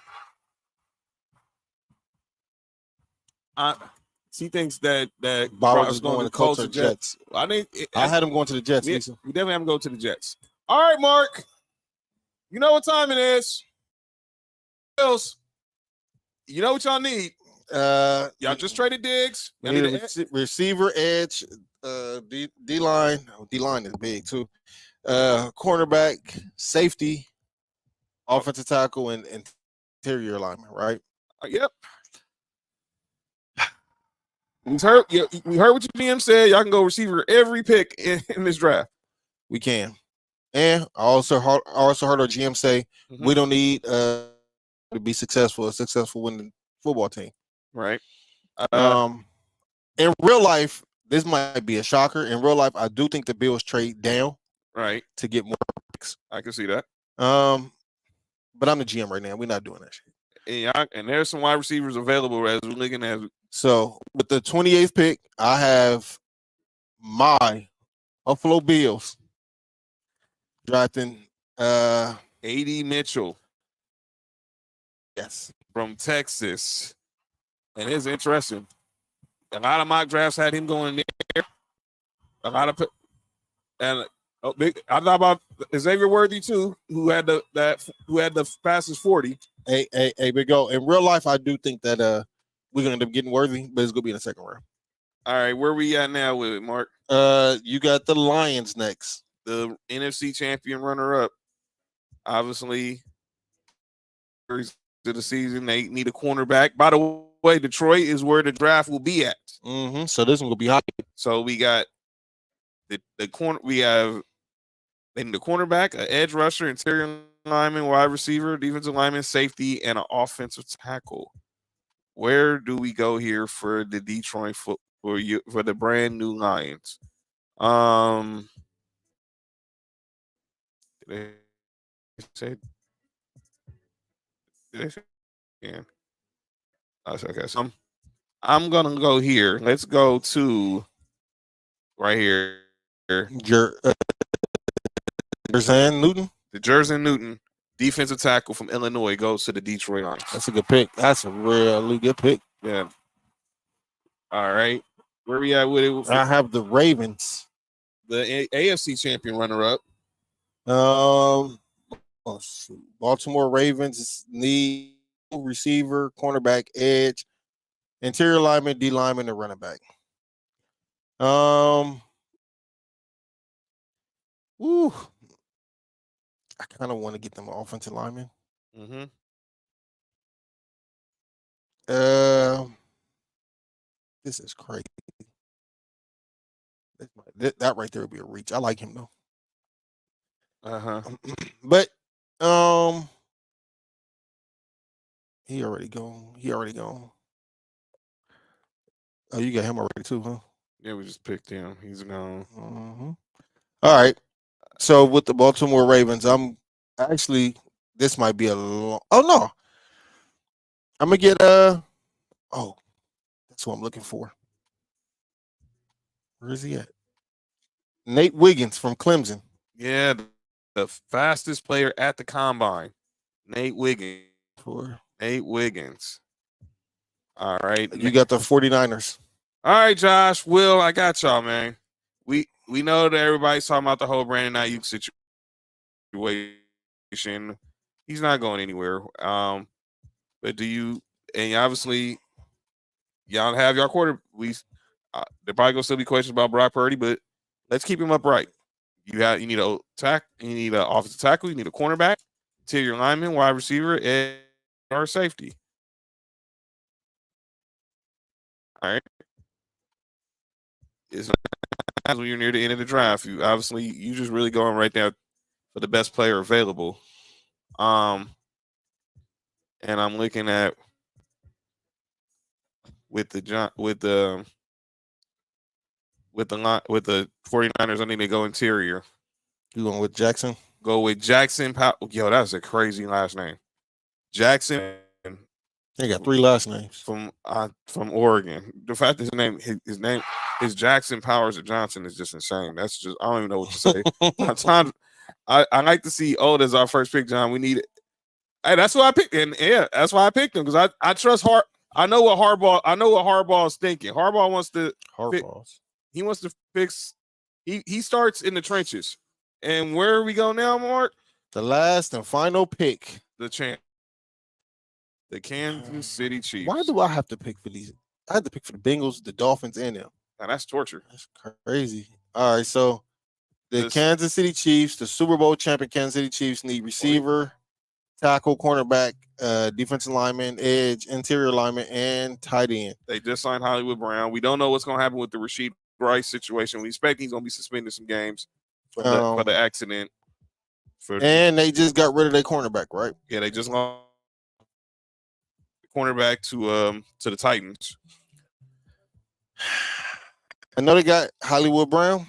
She thinks that Bauer's going to the Colts or Jets. I think I had him going to the Jets. We definitely have him go to the Jets. All right, Mark. You know what time it is. Bills. You know what y'all need. Y'all just traded Diggs. Y'all need a receiver, edge, D-line. D-line is big too. Cornerback, safety, offensive tackle, and interior lineman. Right? Yep. We heard what your GM said. Y'all can go receiver every pick in this draft. We can. And I also heard our GM say we don't need to be successful, a successful winning football team. Right. In real life, this might be a shocker. In real life, I do think the Bills trade down. Right. To get more picks. I can see that. But I'm the GM right now. We're not doing that shit. And there's some wide receivers available as we're looking at. So with the 28th pick, I have my Buffalo Bills drafting A.D. Mitchell. Yes. From Texas. And it's interesting. A lot of mock drafts had him going there. A lot of I thought about Xavier Worthy too, who had the fastest 40. Hey, big go. In real life, I do think that we're gonna end up getting Worthy, but it's gonna be in the second round. All right, where we at now with it, Mark? You got the Lions next. The NFC champion runner-up. Obviously, to the season, they need a cornerback. By the way, Detroit is where the draft will be at. So this one will be hot. So we got the corner. We have they need a cornerback, an edge rusher, interior lineman, wide receiver, defensive lineman, safety, and an offensive tackle. Where do we go here for the Detroit for the brand new Lions? Did they say? Yeah. Okay. I'm gonna go here. Let's go to right here. Jerzan Newton. The Jerzan Newton, defensive tackle from Illinois, goes to the Detroit Lions. That's a good pick. That's a really good pick. Yeah. All right. Where we at with it? I have the Ravens. The AFC champion runner-up. Baltimore Ravens need receiver, cornerback, edge, interior lineman, D lineman, and running back. I kind of want to get them an offensive lineman. Mm-hmm. This is crazy. That right there would be a reach. I like him though. But he already gone. Oh, you got him already too, huh? Yeah, we just picked him. He's gone. All right. So with the Baltimore Ravens, I'm actually this might be a long. Oh no, I'm gonna get oh, that's what I'm looking for. Where is he at? Nate Wiggins from Clemson. Yeah, the fastest player at the combine. Nate Wiggins. Nate Wiggins. All right. You got the 49ers. All right, Josh. Will, I got y'all, man. We know that everybody's talking about the whole Brandon Ayuk situation. He's not going anywhere. But do you? And obviously, y'all have your quarter. There probably gonna still be questions about Brock Purdy, but let's keep him upright. You need a tack. You need an offensive tackle. You need a cornerback, interior lineman, wide receiver, and or safety. All right. It's when you're near the end of the draft. You just really going right there for the best player available. And I'm looking at with the 49ers, I need to go interior. You going with Jackson? Go with Jackson. Yo, that's a crazy last name. Jackson. They got 3 last names from Oregon. The fact that his name is Jackson Powers or Johnson is just insane. That's just I don't even know what to say. Sometimes I like to see as our first pick, John. We need it. Hey, that's why I picked, and yeah, that's why I picked him because I trust Hart. I know what Harbaugh is thinking. Harbaugh wants to. He wants to fix. He starts in the trenches, and where we go now, Mark? The last and final pick. The champ. The Kansas City Chiefs. Why do I have to pick for these? I had to pick for the Bengals, the Dolphins, and them. Now, that's torture. That's crazy. All right, so the Kansas City Chiefs, the Super Bowl champion Kansas City Chiefs, need receiver, tackle, cornerback, defensive lineman, edge, interior lineman, and tight end. They just signed Hollywood Brown. We don't know what's going to happen with the Rashid Rice situation. We expect he's going to be suspended some games for the accident. And they just got rid of their cornerback, right? Yeah, they just lost cornerback to the Titans. I know they got Hollywood Brown.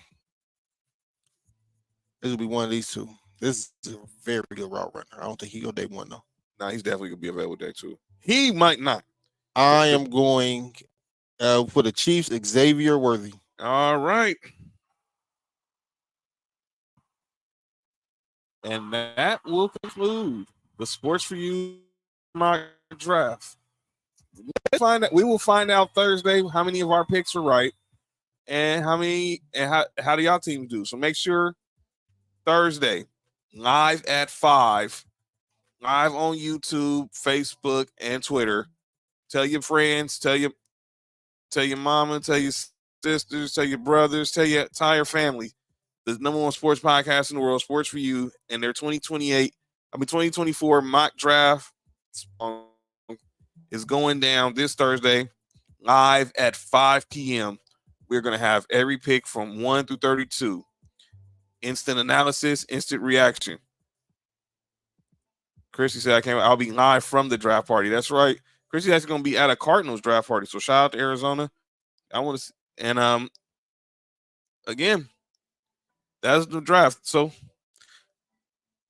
This will be one of these two. This is a very good route runner. I don't think he'll go day one though. Nah, he's definitely gonna be available day 2. He might not. I am going for the Chiefs, Xavier Worthy. All right. And that will conclude the Sports4U mock draft. We will find out Thursday how many of our picks are right and how do y'all teams do. So make sure Thursday, live at 5, live on YouTube, Facebook, and Twitter. Tell your friends, tell your mama, tell your sisters, tell your brothers, tell your entire family. The number one sports podcast in the world, Sports4U, and their 2024 mock draft is going down this Thursday, live at 5 p.m. We're going to have every pick from 1 through 32. Instant analysis, instant reaction. Chrissy said I'll be live from the draft party. That's right. Chrissy's actually going to be at a Cardinals draft party. So shout out to Arizona. I want to, and again, that's the draft. So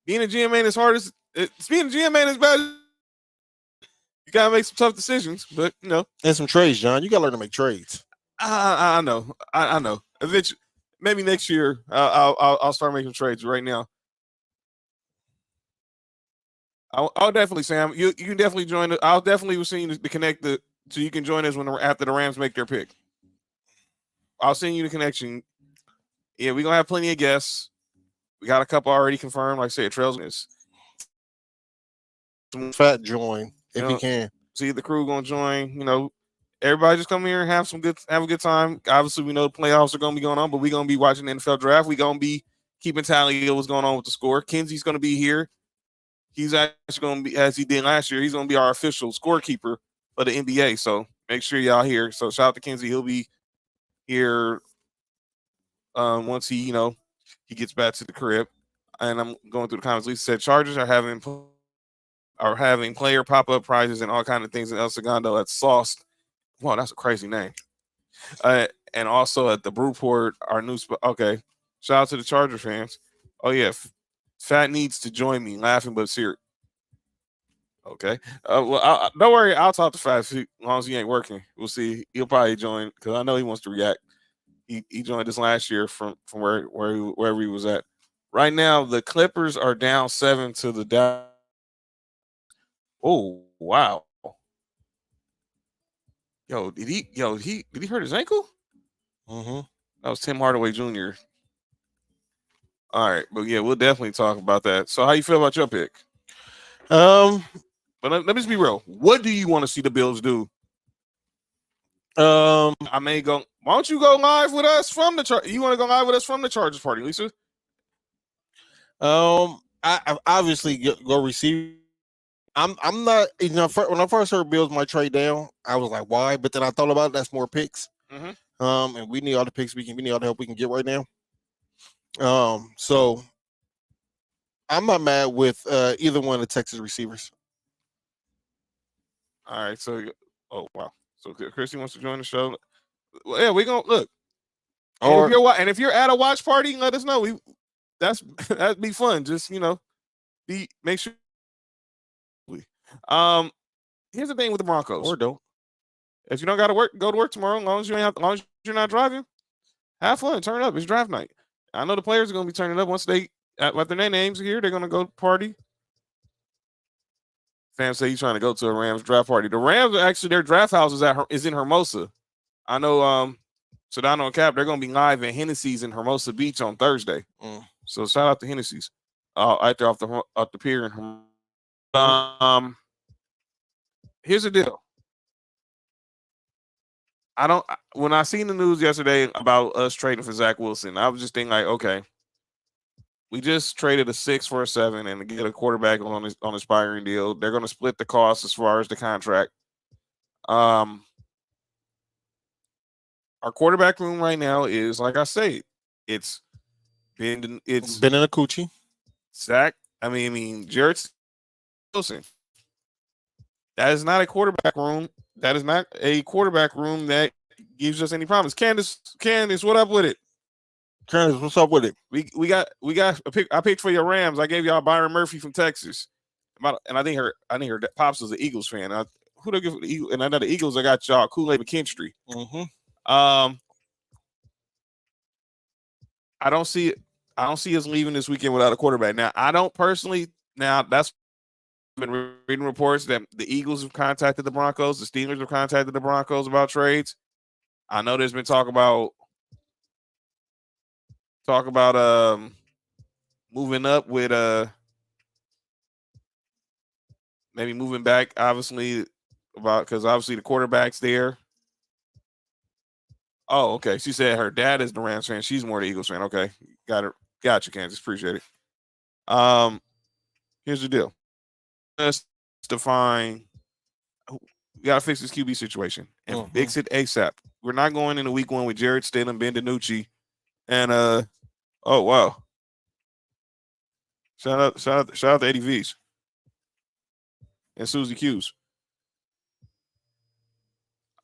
being a GM ain't as hard as being a GM ain't as bad. You gotta make some tough decisions, but And some trades, John. You gotta learn to make trades. I know. I know. Eventually, maybe next year, I'll start making trades. Right now, I'll definitely, Sam. You can definitely join. I'll definitely send you to connect so you can join us after the Rams make their pick. I'll send you the connection. Yeah, we're gonna have plenty of guests. We got a couple already confirmed. Like I said, Trails is Fat join if you can. See the crew gonna join. Everybody just come here and have a good time. Obviously, we know the playoffs are gonna be going on, but we're gonna be watching the NFL draft. We're gonna be keeping tally of what's going on with the score. Kenzie's gonna be here. He's actually gonna be, as he did last year, he's gonna be our official scorekeeper for the NBA. So make sure y'all here. So shout out to Kenzie. He'll be here once he gets back to the crib. And I'm going through the comments. Lisa said Chargers are having player pop-up prizes and all kind of things in El Segundo at Sauced. Wow, that's a crazy name. And also at the Brewport, our new spot. Okay, shout out to the Charger fans. Oh yeah, Fat needs to join me. Laughing but serious. Okay. Well, don't worry. I'll talk to Fat as long as he ain't working. We'll see. He'll probably join because I know he wants to react. He joined us last year from wherever he was at. Right now, the Clippers are down 7 to the Dallas. Oh wow. Did he hurt his ankle? Mm-hmm. That was Tim Hardaway Jr. All right, but yeah, we'll definitely talk about that. So, how you feel about your pick? But let me just be real. What do you want to see the Bills do? I may go. Why don't you go live with us from the You want to go live with us from the Chargers party, Lisa? I obviously go receive. I'm not. When I first heard Bills might trade down, I was like, why? But then I thought about it. That's more picks. Mm-hmm. And we need all the picks we need all the help we can get right now. So I'm not mad with either one of the Texas receivers. All right. So, oh wow. So Chrissy wants to join the show. Well, yeah, we gonna look. And if you're at a watch party, let us know. That'd be fun. Just make sure. Here's the thing with the Broncos. Or don't. If you don't got to go to work tomorrow. As long as you're not driving, have fun. Turn up. It's draft night. I know the players are gonna be turning up once they after their names here. They're gonna go party. Fans say he's trying to go to a Rams draft party. The Rams are actually, their draft house is in Hermosa. I know Sedano and Cap, they're gonna be live in Hennessy's in Hermosa Beach on Thursday. So shout out to Hennessy's. Out there off the pier in Hermosa. Here's the deal. When I seen the news yesterday about us trading for Zach Wilson, I was just thinking like, okay, we just traded a 6 for a 7 and to get a quarterback on an expiring deal. They're going to split the cost as far as the contract. Our quarterback room right now is, like I say, it's been in a coochie. Zach. Jarrett Wilson. That is not a quarterback room. That is not a quarterback room that gives us any promise. Candace, what up with it? Candace, what's up with it? We got a pick. I picked for your Rams. I gave y'all Byron Murphy from Texas. And I think her pops was an Eagles fan. Who they give the Eagles? And I know the Eagles. I got y'all Kool-Aid McKinstry. Mm-hmm. I don't see us leaving this weekend without a quarterback. Now, I don't personally. Now that's been reading reports that the Eagles have contacted the Broncos. The Steelers have contacted the Broncos about trades. I know there's been talk about moving up with maybe moving back, obviously, because obviously the quarterback's there. Oh, okay. She said her dad is the Rams fan. She's more the Eagles fan. Okay. Got you, Kansas. Appreciate it. Here's the deal. Let's define. We gotta fix this QB situation and fix it ASAP. We're not going into week 1 with Jared Stidham, Ben DiNucci, and oh wow. Shout out to Eddie V's and Susie Q's.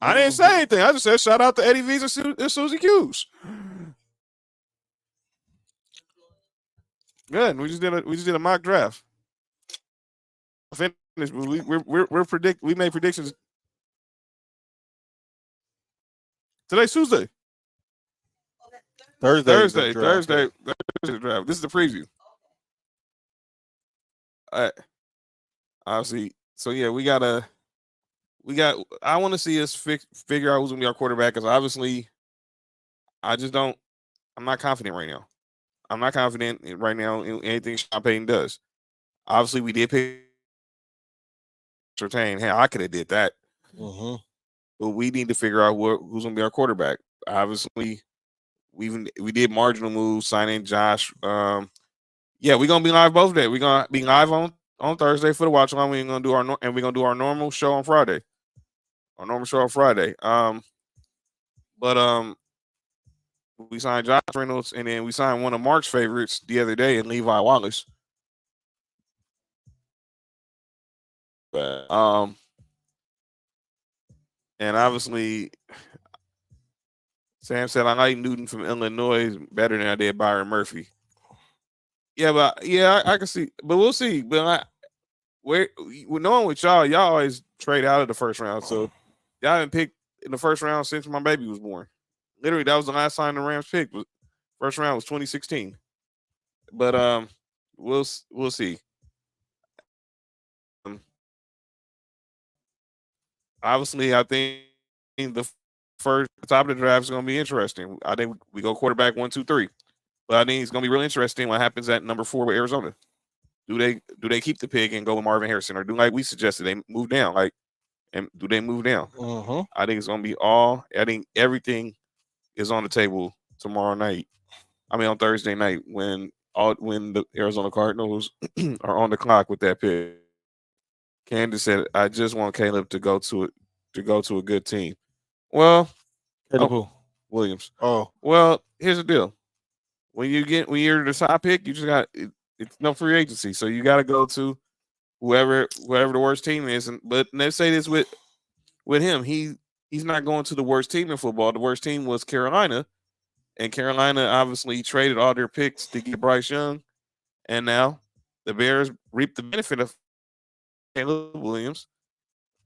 I didn't say anything. I just said shout out to Eddie V's and Susie Q's. Good. We just did a mock draft. We made predictions. Today's Tuesday. Thursday. Thursday draft. This is the preview. Obviously. So yeah, I want to see us figure out who's gonna be our quarterback because obviously, I just don't. I'm not confident right now. I'm not confident right now in anything Sean Payton does. Obviously, we did pick Surtain. Hey, I could have did that. Mm-hmm. But we need to figure out who's going to be our quarterback. Obviously, we did marginal moves, signing Josh. Yeah, we're gonna be live both days. We're gonna be live on Thursday for the watch along. We're gonna do our normal show on Friday. Our normal show on Friday. But we signed Josh Reynolds, and then we signed one of Mark's favorites the other day, and Levi Wallace. But, and obviously, Sam said I like Newton from Illinois better than I did Byron Murphy. Yeah, but I can see, but we'll see. But we're knowing with y'all always trade out of the first round, so y'all haven't picked in the first round since my baby was born. Literally, that was the last time the Rams picked. First round was 2016. But we'll see. Obviously, I think the top of the draft is going to be interesting. I think we go quarterback 1, 2, 3. But I think it's going to be really interesting what happens at number 4 with Arizona. Do they keep the pick and go with Marvin Harrison, or do like we suggested they move down? And do they move down? Mm-hmm. I think it's going to be all. I think everything is on the table tomorrow night. I mean on Thursday night when the Arizona Cardinals are on the clock with that pick. Candace said, "I just want Caleb to go to a good team." Well, Williams. Oh, well, here's the deal. When you're the side pick, you just got it's no free agency, so you got to go to whoever the worst team is. But let's say this with him, he's not going to the worst team in football. The worst team was Carolina, and Carolina obviously traded all their picks to get Bryce Young, and now the Bears reap the benefit of Caleb Williams,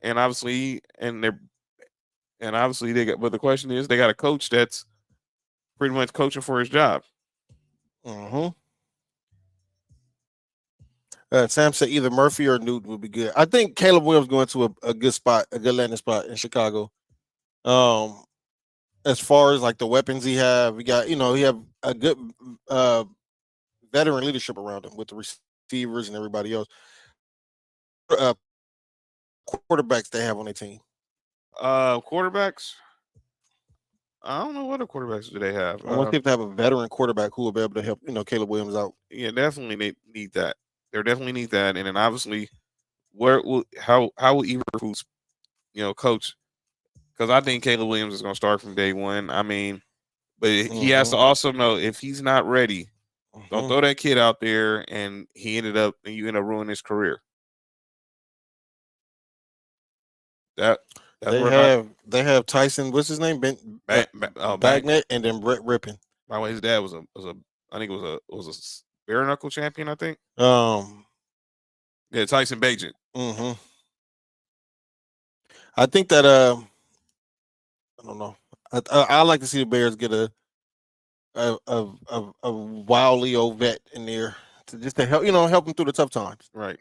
and obviously they got. But the question is, they got a coach that's pretty much coaching for his job. mm-hmm. Sam said either Murphy or Newton would be good. I think Caleb Williams going to a good spot, a good landing spot in Chicago. As far as like the weapons he have, he have a good veteran leadership around him with the receivers and everybody else. Quarterbacks they have on their team. Quarterbacks. I don't know what the quarterbacks do they have. I want them to have a veteran quarterback who will be able to help, Caleb Williams out. Yeah, definitely they need that. They definitely need that, and then obviously, how will Eberflus, coach? Because I think Caleb Williams is going to start from day one. I mean, but he has to also know if he's not ready, don't throw that kid out there, and you end up ruining his career. They have Tyson. What's his name? Bagnett, and then Brett Rippon. By the way, his dad was I think it was a bare knuckle champion. I think. Yeah, Tyson Bagent. Mm-hmm. I think that I don't know. I like to see the Bears get a wildly old vet in there to help help him through the tough times. Right.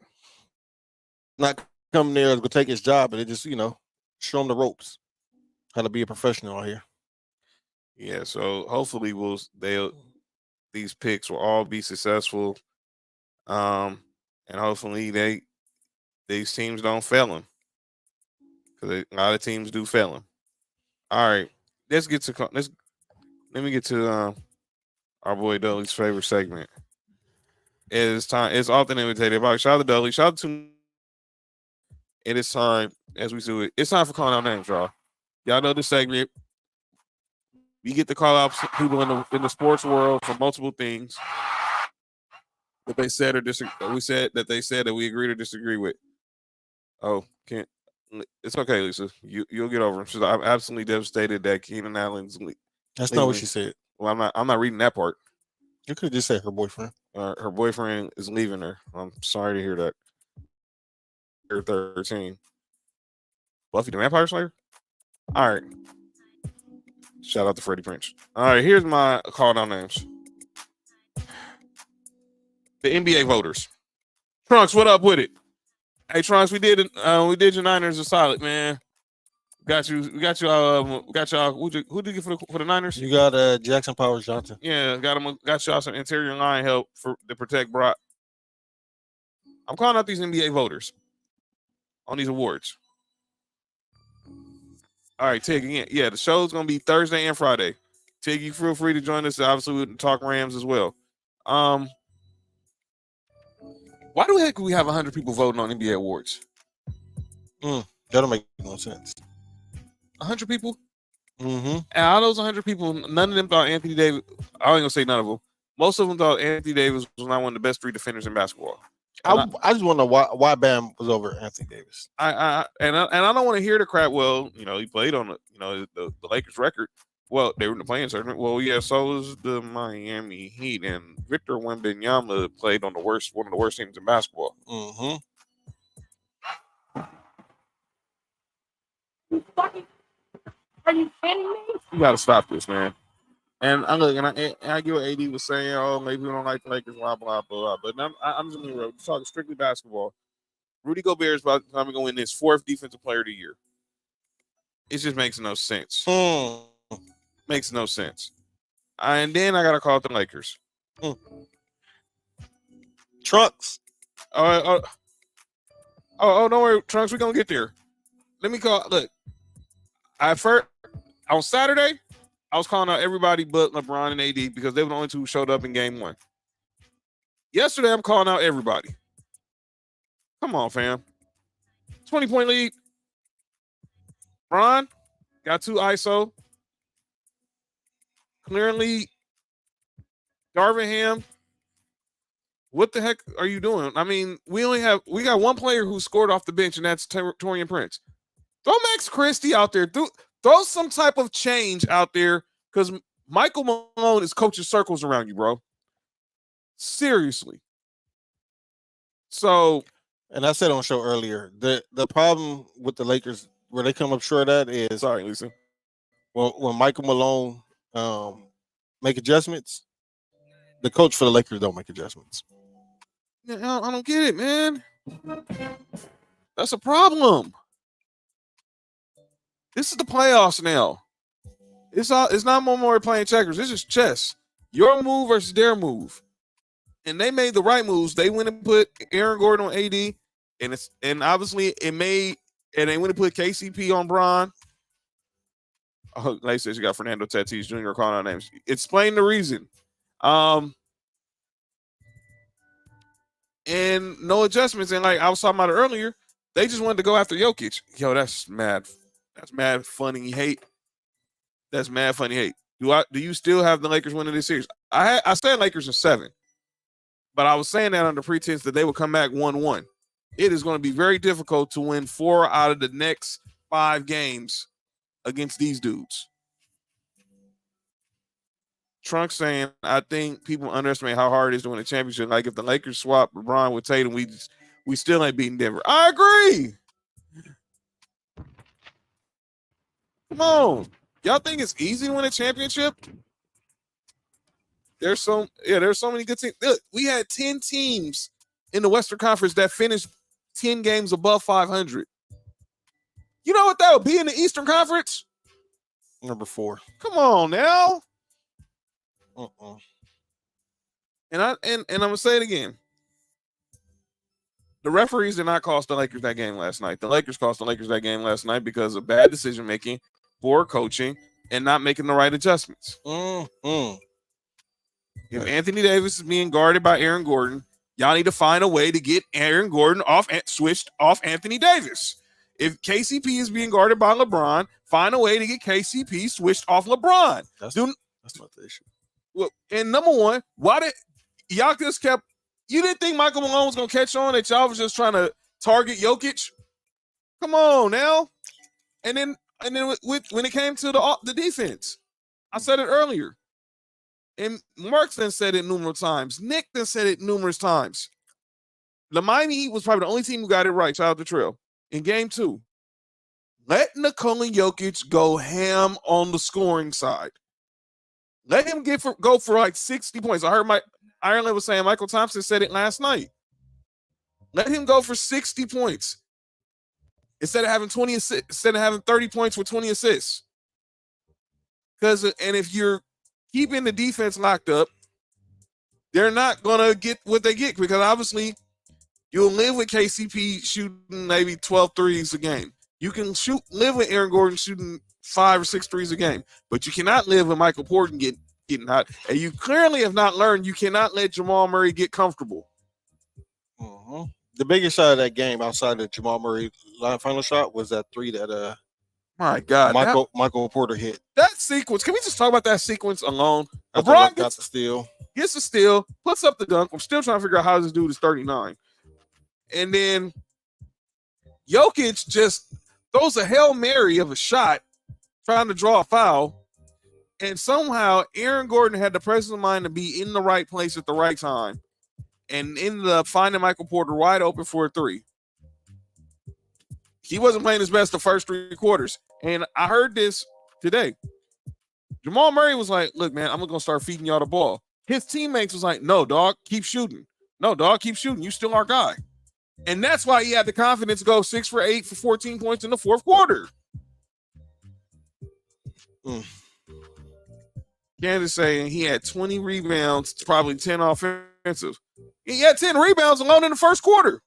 Not come there to take his job, but it just show him the ropes, how to be a professional out here. Yeah. So hopefully these picks will all be successful, and hopefully these teams don't fail them because a lot of teams do fail them. All right, let me get to our boy Dudley's favorite segment. It's time. It's often imitated by shout out to Dudley. Shout out to. It is time as we do it. It's time for calling out names, y'all. Y'all know this segment. We get to call out people in the sports world for multiple things that they said or disagree. We said that they said that we agree or disagree with. Oh, can't. It's okay, Lisa. You'll get over it. I'm absolutely devastated that Keenan Allen's. That's not what she said. Well, I'm not reading that part. You could just say her boyfriend. Her boyfriend is leaving her. I'm sorry to hear that. 13. Buffy the Vampire Slayer? All right. Shout out to Freddie Prinze. All right, here's my call down names. The NBA voters. Trunks, what up with it? Hey Trunks, we did your Niners a solid, man. Got you. We got y'all. Who did you get for the Niners? You got Jackson Powers Johnson. Yeah, got him. Got y'all some interior line help to protect Brock. I'm calling out these NBA voters on these awards. All right, Tig, again. Yeah, the show's gonna be Thursday and Friday. Tig, you feel free to join us. Obviously, we can talk Rams as well. Why the heck do we have 100 people voting on NBA awards? That don't make no sense. 100 people? Mm-hmm. And out of those 100 people, none of them thought Anthony Davis. I ain't gonna say none of them. Most of them thought Anthony Davis was not one of the best 3 defenders in basketball. I just want to know why Bam was over Anthony Davis. I don't want to hear the crap. Well, he played on the Lakers record. Well, they were in the playing tournament. Well, yeah, so was the Miami Heat, and Victor Wembanyama played on one of the worst teams in basketball. Mm-hmm. Are you kidding me? You got to stop this, man. And I get what AD was saying. Oh, maybe we don't like the Lakers, blah blah blah. But I'm just gonna talk strictly basketball. Rudy Gobert is about to go win his 4th Defensive Player of the Year. It just makes no sense. Makes no sense. And then I gotta call it the Lakers. Trunks. Oh, don't worry, Trunks. We're gonna get there. Let me call. Look, on Saturday, I was calling out everybody but LeBron and AD because they were the only 2 who showed up in Game 1. Yesterday, I'm calling out everybody. Come on, fam. 20-point lead. Bron got 2 ISO. Clearly, Darvingham. What the heck are you doing? I mean, we got one player who scored off the bench, and that's Taurean Prince. Throw Max Christie out there. Throw some type of change out there because Michael Malone is coaching circles around you, bro. Seriously. So, and I said on the show earlier, the problem with the Lakers where they come up short at is sorry, Lisa. When Michael Malone make adjustments, the coach for the Lakers don't make adjustments. I don't get it, man. That's a problem. This is the playoffs now. It's not more playing checkers. This is chess. Your move versus their move. And they made the right moves. They went and put Aaron Gordon on AD, and obviously they went and put KCP on Bron. Oh, like I said, you got Fernando Tatis Jr. calling out names. Explain the reason. And no adjustments. And like I was talking about it earlier, they just wanted to go after Jokic. Yo, that's mad. That's mad funny hate. That's mad funny hate. Do you still have the Lakers winning this series? I said Lakers are 7, but I was saying that under pretense that they would come back 1-1. It is going to be very difficult to win 4 out of the next 5 games against these dudes. Trunk saying, I think people underestimate how hard it is to win a championship. Like if the Lakers swap LeBron with Tatum, we still ain't beating Denver. I agree. Come on. Y'all think it's easy to win a championship? There's so many good teams. Look, we had 10 teams in the Western Conference that finished 10 games above 500. You know what that would be in the Eastern Conference? Number 4. Come on now. Uh-uh. And I'm gonna say it again. The referees did not cost the Lakers that game last night. The Lakers cost the Lakers that game last night because of bad decision making, poor coaching, and not making the right adjustments. Mm-hmm. If Anthony Davis is being guarded by Aaron Gordon, y'all need to find a way to get Aaron Gordon switched off Anthony Davis. If KCP is being guarded by LeBron, find a way to get KCP switched off LeBron. That's not the issue. Well, and number one, why did y'all just kept? You didn't think Michael Malone was gonna catch on that y'all was just trying to target Jokic? Come on now. And then when it came to the defense, I said it earlier. And Mark then said it numerous times. Nick then said it numerous times. The Miami Heat was probably the only team who got it right. Shout out to Trill. In game 2, let Nikola Jokic go ham on the scoring side. Let him go for like 60 points. I heard Ireland was saying, Michael Thompson said it last night. Let him go for 60 points instead of having 30 points with 20 assists. And if you're keeping the defense locked up, they're not gonna get what they get, because obviously you'll live with KCP shooting maybe 12 threes a game. You can live with Aaron Gordon shooting 5 or 6 threes a game, but you cannot live with Michael Porter getting hot. And you clearly have not learned you cannot let Jamal Murray get comfortable. Mm-hmm. The biggest shot of that game outside of Jamal Murray final shot was that 3 that my God, Michael Porter hit. That sequence. Can we just talk about that sequence alone? LeBron got the steal. Gets the steal, puts up the dunk. I'm still trying to figure out how this dude is 39. And then Jokic just throws a Hail Mary of a shot trying to draw a foul. And somehow Aaron Gordon had the presence of mind to be in the right place at the right time and ended up finding Michael Porter wide open for a 3. He wasn't playing his best the first 3 quarters. And I heard this today. Jamal Murray was like, look, man, I'm going to start feeding y'all the ball. His teammates was like, no, dog, keep shooting. No, dog, keep shooting. You still our guy. And that's why he had the confidence to go 6 for 8 for 14 points in the 4th quarter. Kansas saying he had 20 rebounds, probably 10 offensive. He had 10 rebounds alone in the 1st quarter.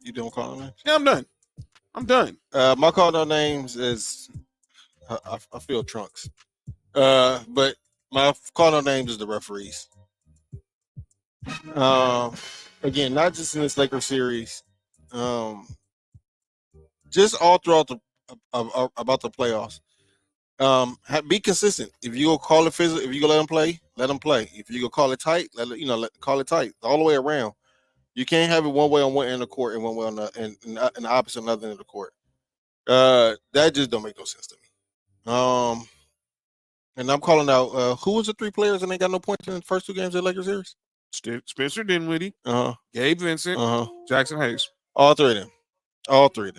You doing call names? Yeah, I'm done. My call names is I feel Trunks. But my call names is the referees. Again, not just in this Lakers series, just all throughout about the playoffs. Be consistent. If you go call it physical, if you go let them play. If you go call it tight, call it tight all the way around. You can't have it one way on one end of the court and one way on the opposite on the other end of the court. That just don't make no sense to me. And I'm calling out who was the 3 players and they got no points in the first 2 games of the Lakers series? Spencer Dinwiddie, Gabe Vincent, Jackson Hayes. All 3 of them. All 3.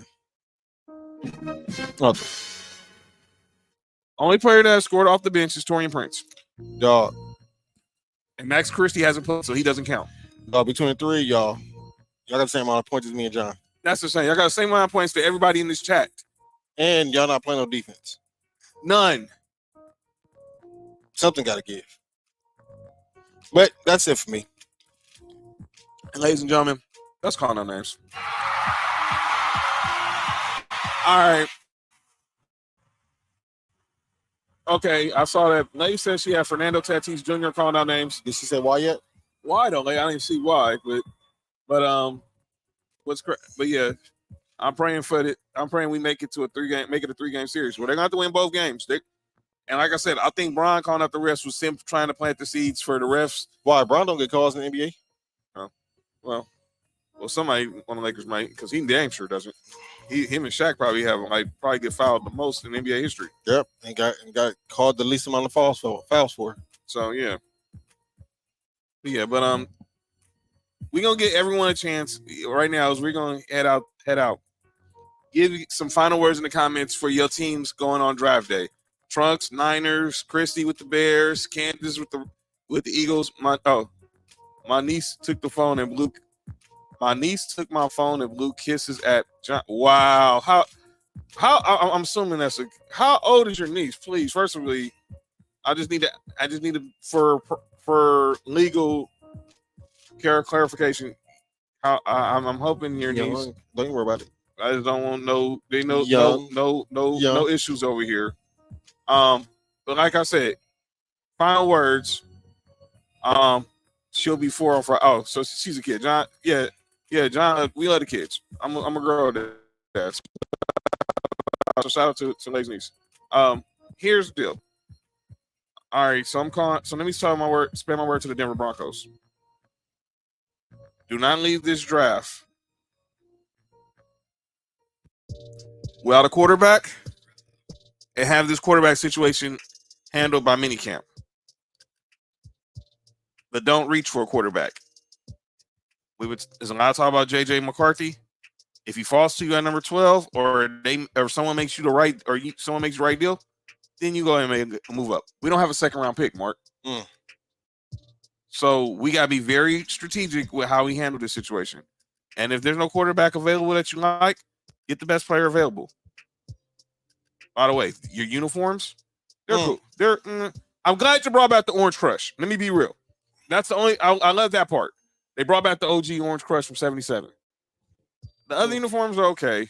Only player that has scored off the bench is Taurean Prince. Dog. And Max Christie hasn't played, so he doesn't count. Between the 3 of y'all got the same amount of points as me and John. That's the same. Y'all got the same amount of points to everybody in this chat. And y'all not playing no defense. None. Something got to give. But that's it for me. And ladies and gentlemen, let's call no names. All right. Okay, I saw that. Lady said she had Fernando Tatis Jr. calling out names. Did she say why yet? Why though? I didn't see why, but yeah, I'm praying for it. I'm praying we make it to a 3-game series. Well, they're gonna have to win both games. And like I said, I think Bron calling out the refs was him trying to plant the seeds for the refs. Why Bron don't get calls in the NBA? Oh, well, somebody on the Lakers might, because he damn sure doesn't. Him and Shaq probably get fouled the most in NBA history. Yep, and got called the least amount of fouls for. So yeah. Yeah, but we're gonna get everyone a chance right now as we're gonna head out. Give some final words in the comments for your teams going on draft day. Trunks, Niners, Christy with the Bears, Kansas with the Eagles. My niece took the phone and blew. My niece took my phone and blew kisses at John. Wow, how I'm assuming how old is your niece? Please, first of all, I just need to for legal clarification. I'm hoping your niece. Don't worry about it. I just don't want no issues over here. But like I said, final words. She'll be 4 on Friday. Oh, so she's a kid, John. Yeah, John. We love the kids. I'm a girl. That. So shout out to Lay's niece. Here's the deal. All right, so I'm calling. So let me spend my word to the Denver Broncos. Do not leave this draft without a quarterback and have this quarterback situation handled by minicamp. but don't reach for a quarterback. There's a lot of talk about JJ McCarthy. If he falls to you at number 12, or someone makes you someone makes you the right deal, then you go ahead and move up. We don't have a second round pick, Mark. So we gotta be very strategic with how we handle this situation. And if there's no quarterback available that you like, get the best player available. By the way, your uniforms, they're cool. I'm glad you brought back the Orange Crush. Let me be real. That's the only I love that part. They brought back the OG Orange Crush from '77. The other uniforms are okay,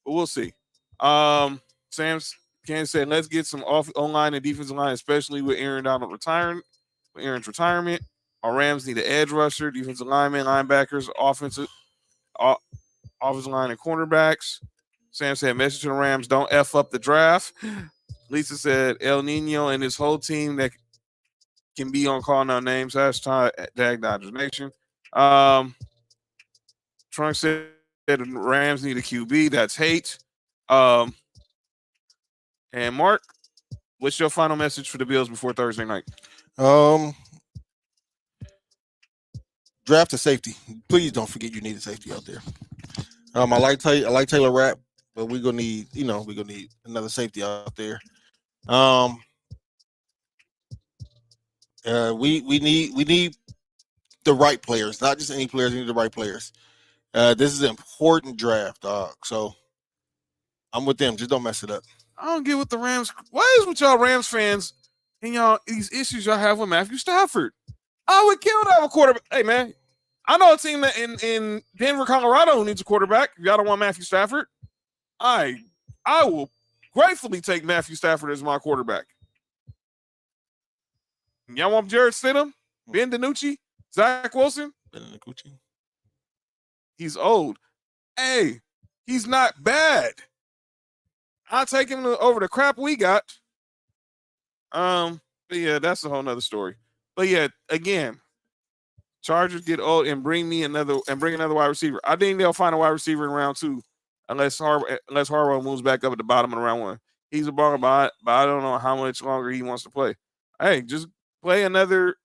but we'll see. Sam's Kansas said, let's get some online and defensive line, especially with Aaron Donald retiring. With Aaron's retirement, our Rams need an edge rusher, defensive linemen, linebackers, offensive line, and cornerbacks. Sam said, message to the Rams, don't F up the draft. Lisa said, El Nino and his whole team that can be on call now names. Hashtag Dodgers Nation. Trunk said the Rams need a QB. That's hate. And Mark, what's your final message for the Bills before Thursday night? Draft a safety. Please don't forget you need a safety out there. I like Taylor Rapp, but we're gonna need another safety out there. We need the right players, not just any players. We need the right players. This is an important draft, dog. So I'm with them. Just don't mess it up. I don't get what the Rams. What is with y'all Rams fans and y'all these issues y'all have with Matthew Stafford? I would kill to have a quarterback. Hey man, I know a team that in Denver, Colorado who needs a quarterback. If y'all don't want Matthew Stafford, I will gratefully take Matthew Stafford as my quarterback. Y'all want Jared Stidham, Ben DiNucci, Zach Wilson? Ben DiNucci. He's old. Hey, he's not bad. I'll take him over the crap we got. But yeah, that's a whole nother story. But yeah, again, Chargers get old and bring another wide receiver. I think they'll find a wide receiver in round 2, unless Harbaugh moves back up at the bottom of round 1. He's a baller, but I don't know how much longer he wants to play. Hey, just play another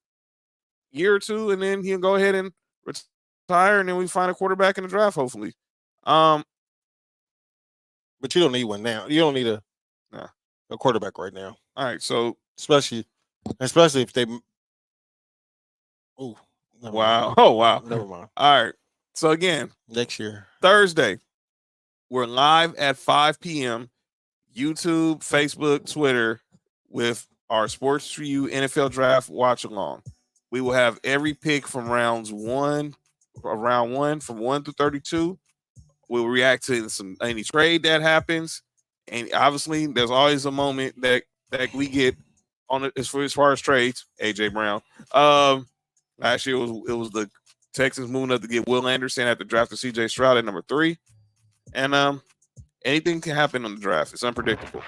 year or 2, and then he'll go ahead and retire, and then we find a quarterback in the draft, hopefully. But you don't need one now. You don't need a quarterback right now. All right, so especially if they. Oh wow! Mind. Oh wow! Never mind. All right. So again, next year, Thursday, we're live at 5 p.m. YouTube, Facebook, Twitter, with our Sports4U NFL Draft watch along. We will have every pick from round 1 from 1 to 32. We'll react to any trade that happens, and obviously, there's always a moment that we get on it as far as trades. AJ Brown. Last year it was the Texans moving up to get Will Anderson after drafting CJ Stroud at number 3, and anything can happen on the draft. It's unpredictable.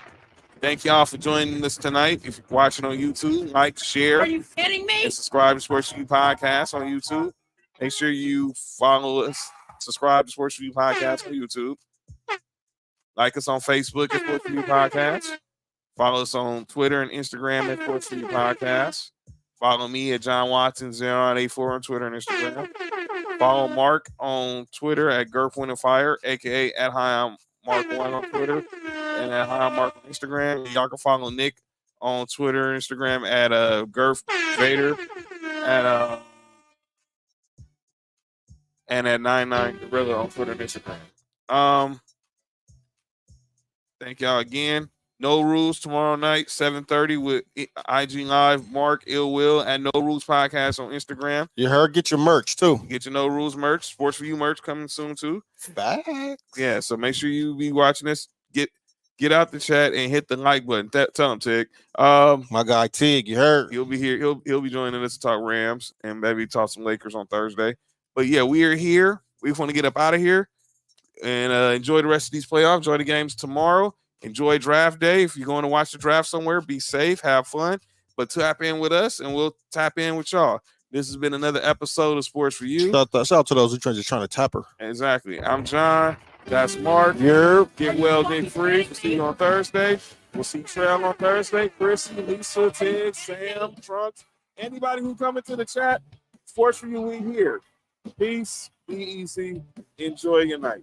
Thank y'all for joining us tonight. If you're watching on YouTube, like, share. Are you kidding me? And subscribe to Sports4U Podcast on YouTube. Make sure you follow us. Subscribe to Sports4U Podcast on YouTube. Like us on Facebook at Sports4U Podcast. Follow us on Twitter and Instagram at Sports4U Podcast. Follow me at John Watson 0984 on Twitter and Instagram. Follow Mark on Twitter at Gurf Wind and Fire, aka at Hi Mark One on Twitter and at Hi Mark on Instagram. Y'all can follow Nick on Twitter and Instagram at Gurf Vader and at 99 Gorilla on Twitter and Instagram. Thank y'all again. No Rules tomorrow night, 7:30 with IG Live, Mark, Ill Will, and No Rules Podcast on Instagram. You heard? Get your merch, too. Get your No Rules merch. Sports4U merch coming soon, too. Facts. Yeah, so make sure you be watching this. Get out the chat and hit the like button. Tell him, Tig. My guy, Tig, you heard? He'll be here. He'll be joining us to talk Rams and maybe talk some Lakers on Thursday. But, yeah, we are here. We want to get up out of here and enjoy the rest of these playoffs. Enjoy the games tomorrow. Enjoy draft day. If you're going to watch the draft somewhere, be safe, have fun, but tap in with us and we'll tap in with y'all. This has been another episode of Sports4U. Shout out to those who are just trying to tap her. Exactly. I'm John. That's Mark. Yep. Get well, get free. We'll see you on Thursday. We'll see Trail on Thursday. Chris, Lisa, Ted, Sam, Trunks, Anybody who come into the chat, Sports for You, we here. Peace. Be easy. Enjoy your night.